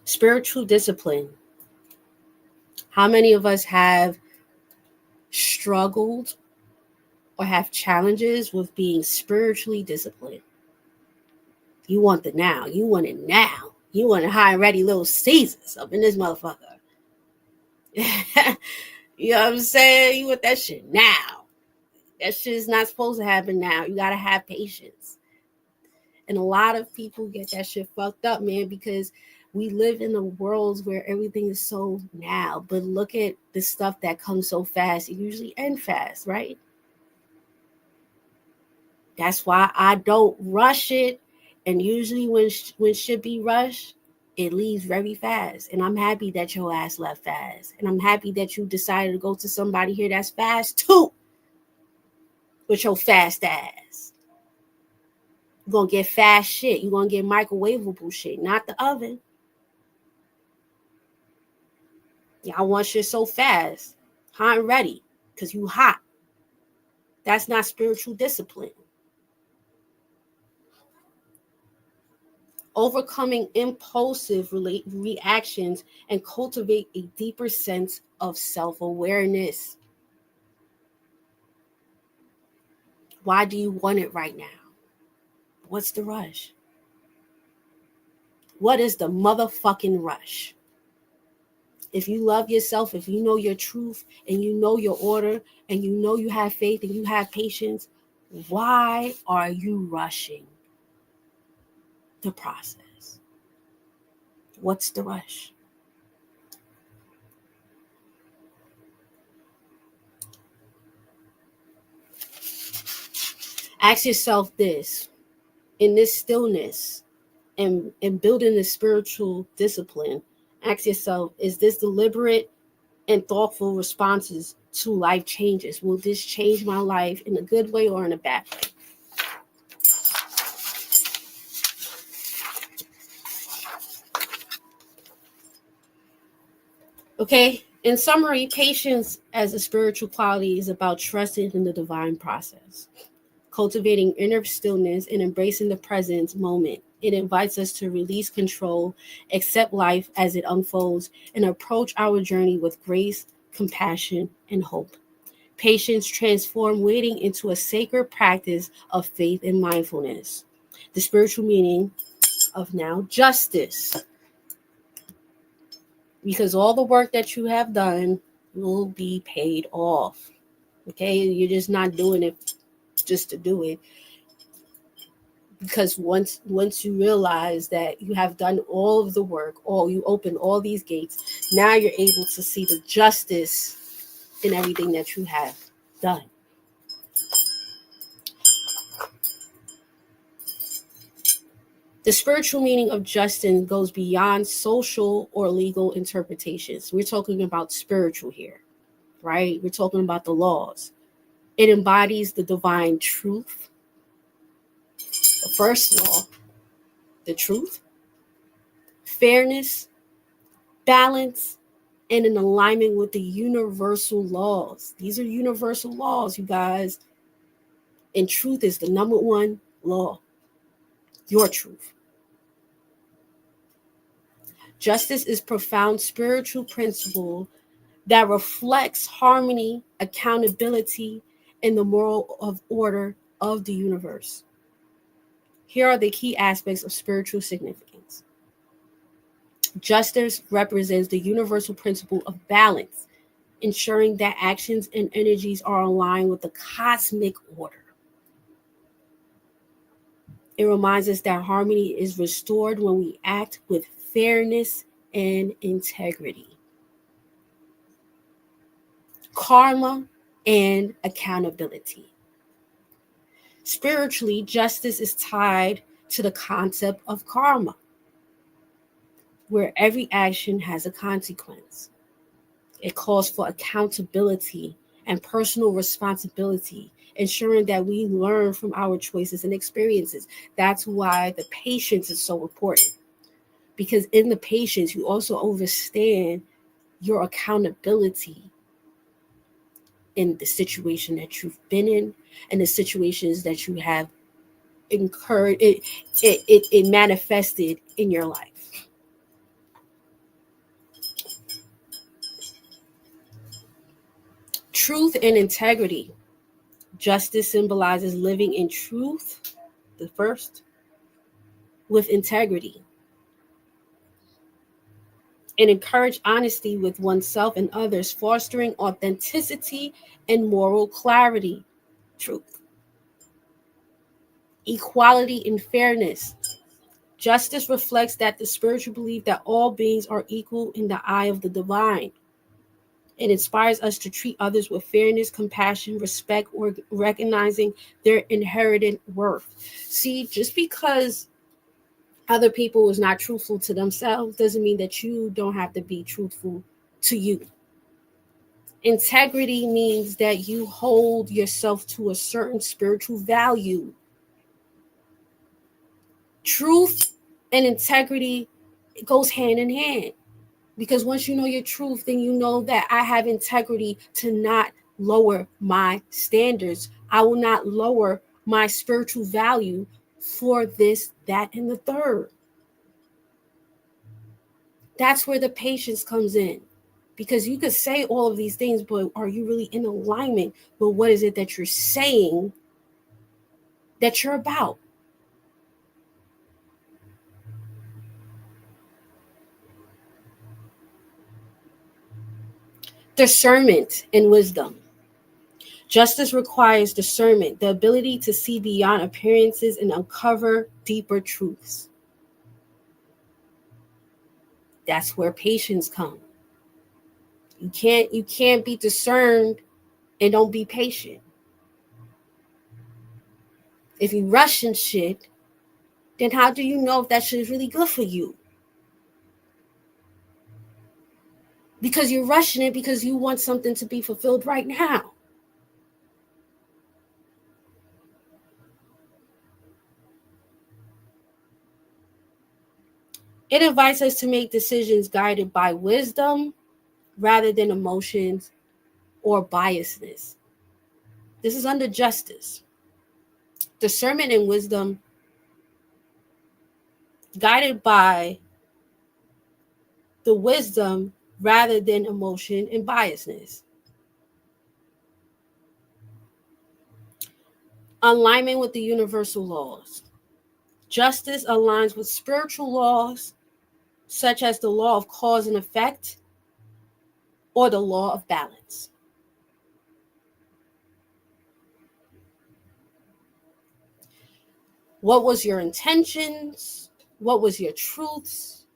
Spiritual discipline. How many of us have struggled or have challenges with being spiritually disciplined? You want the now. You want it now. You want a high and ready little Caesars up in this motherfucker. You know what I'm saying? You want that shit now. That shit is not supposed to happen now. You got to have patience. And a lot of people get that shit fucked up, man, because we live in a world where everything is so now. But look at the stuff that comes so fast. It usually ends fast, right? That's why I don't rush it. And usually when shit be rushed, it leaves very fast. And I'm happy that your ass left fast. And I'm happy that you decided to go to somebody here that's fast too. With your fast ass. You're going to get fast shit. You're going to get microwavable shit, not the oven. Y'all want shit so fast. Hot and ready. Because you hot. That's not spiritual discipline. Overcoming impulsive reactions and cultivate a deeper sense of self-awareness. Why do you want it right now? What's the rush? What is the motherfucking rush? If you love yourself, if you know your truth and you know your order and you know you have faith and you have patience, why are you rushing the process? What's the rush? Ask yourself this, in this stillness and building this spiritual discipline, ask yourself, is this deliberate and thoughtful responses to life changes? Will this change my life in a good way or in a bad way? Okay, in summary, patience as a spiritual quality is about trusting in the divine process, cultivating inner stillness, and embracing the present moment. It invites us to release control, accept life as it unfolds, and approach our journey with grace, compassion, and hope. Patience transforms waiting into a sacred practice of faith and mindfulness. The spiritual meaning of now justice. Because all the work that you have done will be paid off. Okay, you're just not doing it just to do it. Because once you realize that you have done all of the work, or you open all these gates, now you're able to see the justice in everything that you have done. The spiritual meaning of justice goes beyond social or legal interpretations. We're talking about spiritual here, right? We're talking about the laws. It embodies the divine truth. The first law, the truth, fairness, balance, and in alignment with the universal laws. These are universal laws, you guys. And truth is the number one law. Your truth. Justice is profound spiritual principle that reflects harmony, accountability, and the moral order of the universe. Here are the key aspects of spiritual significance. Justice represents the universal principle of balance, ensuring that actions and energies are aligned with the cosmic order. It reminds us that harmony is restored when we act with fairness and integrity. Karma and accountability. Spiritually, justice is tied to the concept of karma, where every action has a consequence. It calls for accountability and personal responsibility, ensuring that we learn from our choices and experiences. That's why the patience is so important. Because in the patience, you also understand your accountability in the situation that you've been in and the situations that you have incurred. It manifested in your life. Truth and integrity. Justice symbolizes living in truth, the first, with integrity. And encourage honesty with oneself and others, fostering authenticity and moral clarity. Truth. Equality and fairness. Justice reflects that the spiritual belief that all beings are equal in the eye of the divine. It inspires us to treat others with fairness, compassion, respect, or recognizing their inherited worth. See, just because other people is not truthful to themselves doesn't mean that you don't have to be truthful to you. Integrity means that you hold yourself to a certain spiritual value. Truth and integrity, it goes hand in hand. Because once you know your truth, then you know that I have integrity to not lower my standards. I will not lower my spiritual value for this, that, and the third. That's where the patience comes in. Because you could say all of these things, but are you really in alignment with what is it that you're saying that you're about? Discernment and wisdom. Justice requires discernment, the ability to see beyond appearances and uncover deeper truths. That's where patience comes. You can't be discerned and don't be patient. If you rushing shit, then how do you know if that shit is really good for you? Because you're rushing it because you want something to be fulfilled right now. It invites us to make decisions guided by wisdom rather than emotions or biasness. This is under justice. Discernment and wisdom guided by the wisdom rather than emotion and biasness. Alignment with the universal laws. Justice aligns with spiritual laws, such as the law of cause and effect or the law of balance. What was your intentions? What was your truths?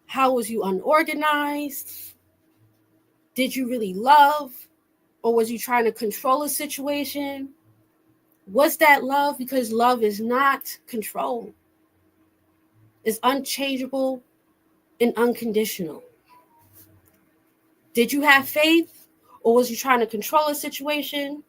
How was you unorganized? Did you really love? Or was you trying to control a situation? Was that love? Because love is not control. It's unchangeable and unconditional. Did you have faith? Or was you trying to control a situation?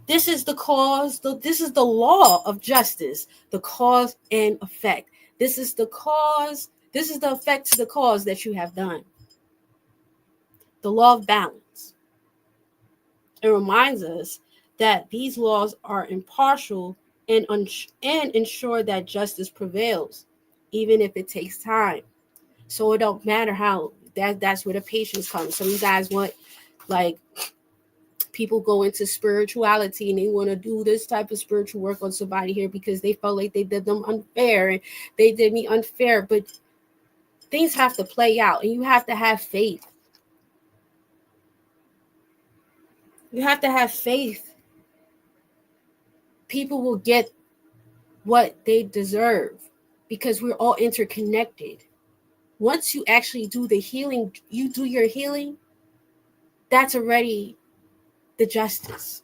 This is the cause, this is the law of justice, the cause and effect. This is the cause, this is the effect to the cause that you have done. The law of balance. It reminds us that these laws are impartial and ensure that justice prevails, even if it takes time. So it don't matter how, that's where the patience comes. Some of you guys want, like, people go into spirituality and they want to do this type of spiritual work on somebody here because they felt like they did them unfair and they did me unfair. But things have to play out and you have to have faith. You have to have faith. People will get what they deserve because we're all interconnected. Once you actually do the healing, you do your healing, that's already the justice.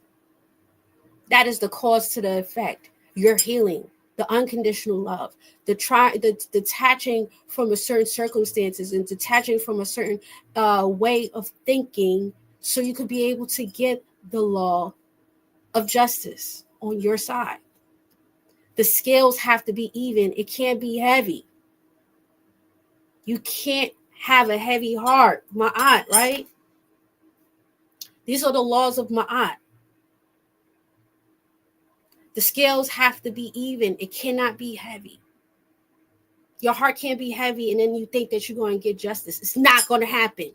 That is the cause to the effect. Your healing, the unconditional love, the detaching from a certain circumstances and detaching from a certain way of thinking, so you could be able to get the law of justice on your side. The scales have to be even. It can't be heavy. You can't have a heavy heart, ma'at, right? These are the laws of ma'at. The scales have to be even. It cannot be heavy. Your heart can't be heavy and then you think that you're going to get justice. It's not going to happen.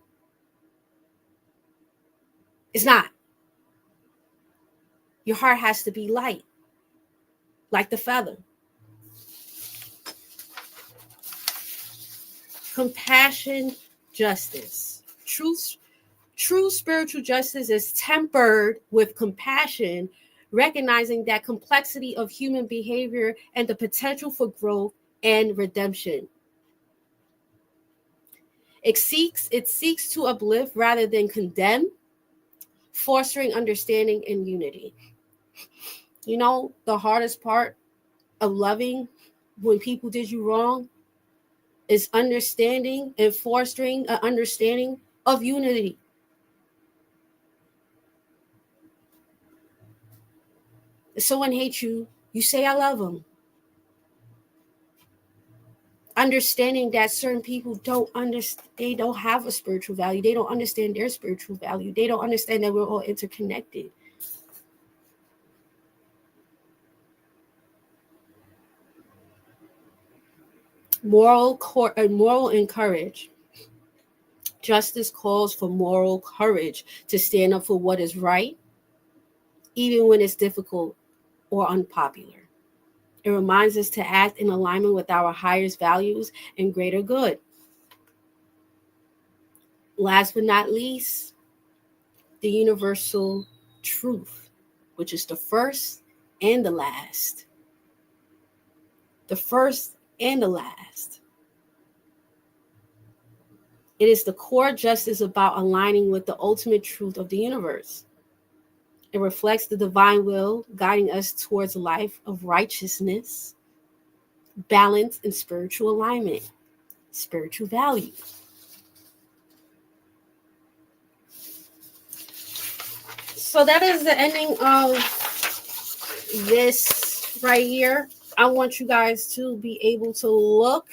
It's not. Your heart has to be light, like the feather. Compassion, justice. True spiritual justice is tempered with compassion, recognizing that complexity of human behavior and the potential for growth and redemption. It seeks to uplift rather than condemn, fostering understanding and unity. You know, the hardest part of loving when people did you wrong is understanding and fostering an understanding of unity. If someone hates you, you say, I love them. Understanding that certain people don't understand, they don't have a spiritual value. They don't understand their spiritual value. They don't understand that we're all interconnected. Moral and courage. Justice calls for moral courage to stand up for what is right, even when it's difficult or unpopular. It reminds us to act in alignment with our highest values and greater good. Last but not least, the universal truth, which is the first and the last. The first and the last. It is the core justice about aligning with the ultimate truth of the universe. It reflects the divine will guiding us towards a life of righteousness, balance, and spiritual alignment, spiritual value. So that is the ending of this right here. I want you guys to be able to look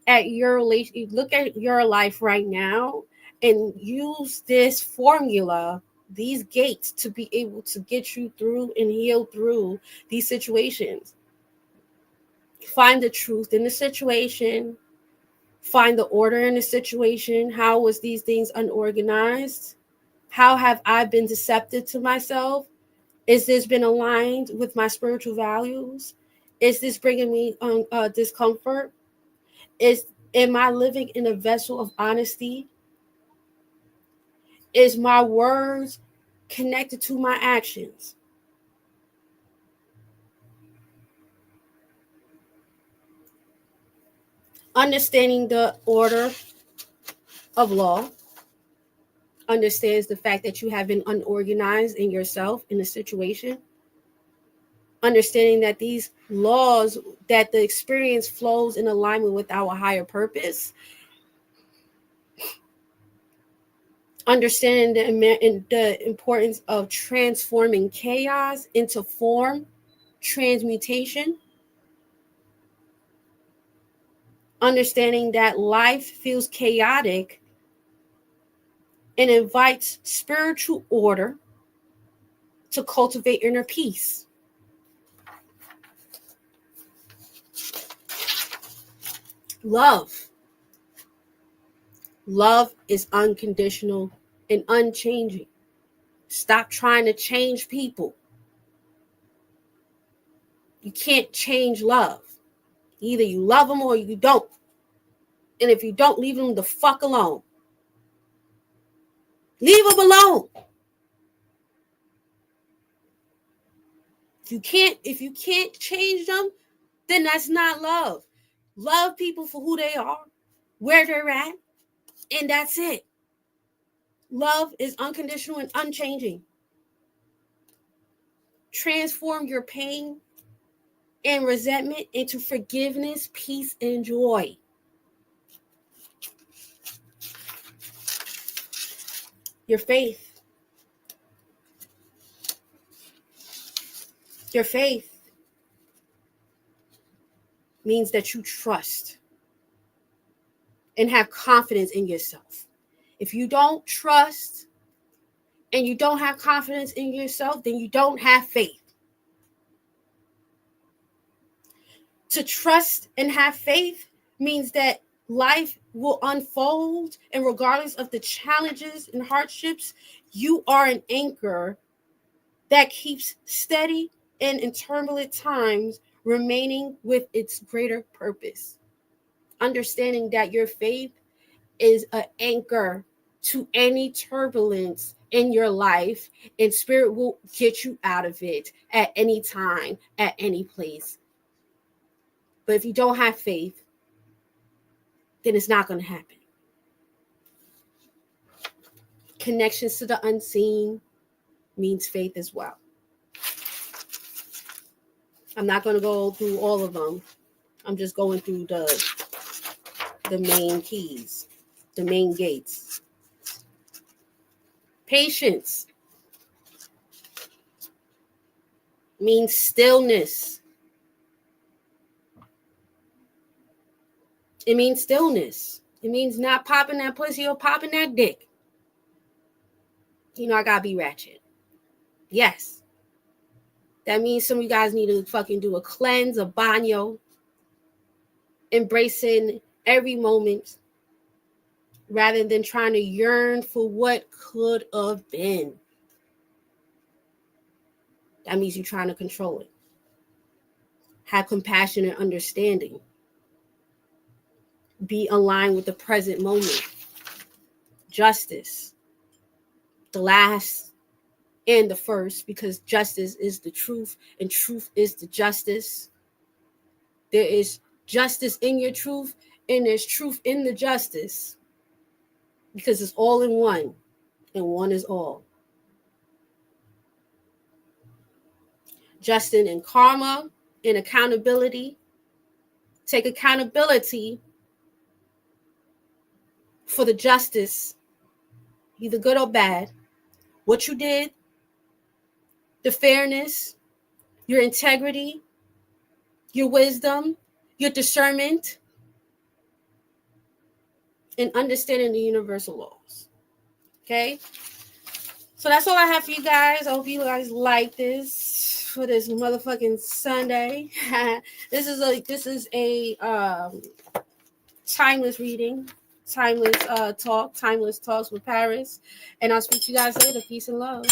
at your life right now and use this formula, these gates, to be able to get you through and heal through these situations. Find the truth in the situation. Find the order in the situation. How was these things unorganized? How have I been deceptive to myself? Is this been aligned with my spiritual values? Is this bringing me discomfort? Am I living in a vessel of honesty? Is my words connected to my actions? Understanding the order of law understands the fact that you have been unorganized in yourself in a situation. Understanding that these laws, that the experience flows in alignment with our higher purpose. Understanding the importance of transforming chaos into form, transmutation. Understanding that life feels chaotic and invites spiritual order to cultivate inner peace. Love. Love is unconditional and unchanging. Stop trying to change people. You can't change love. Either you love them or you don't. And if you don't, leave them the fuck alone. Leave them alone. If you can't change them, then that's not love. Love people for who they are, where they're at, and that's it. Love is unconditional and unchanging. Transform your pain and resentment into forgiveness, peace, and joy. Your faith. Your faith means that you trust and have confidence in yourself. If you don't trust and you don't have confidence in yourself, then you don't have faith. To trust and have faith means that life will unfold, and regardless of the challenges and hardships, you are an anchor that keeps steady and in turbulent times, remaining with its greater purpose. Understanding that your faith is an anchor to any turbulence in your life, and spirit will get you out of it at any time, at any place. But if you don't have faith, then it's not going to happen. Connections to the unseen means faith as well. I'm not going to go through all of them. I'm just going through the main keys, the main gates. Patience means stillness. It means stillness. It means not popping that pussy or popping that dick. You know, I gotta be ratchet. Yes. That means some of you guys need to fucking do a cleanse, a baño, embracing every moment rather than trying to yearn for what could have been. That means you're trying to control it. Have compassion and understanding. Be aligned with the present moment. Justice. The last and the first, because justice is the truth and truth is the justice. There is justice in your truth, and there's truth in the justice, because it's all in one, and one is all. Justice in karma, in accountability. Take accountability for the justice, either good or bad, what you did, the fairness, your integrity, your wisdom, your discernment, and understanding the universal laws. Okay? So that's all I have for you guys. I hope you guys like this for this motherfucking Sunday. This is a timeless reading, timeless talks with Paris. And I'll speak to you guys later. Peace and love.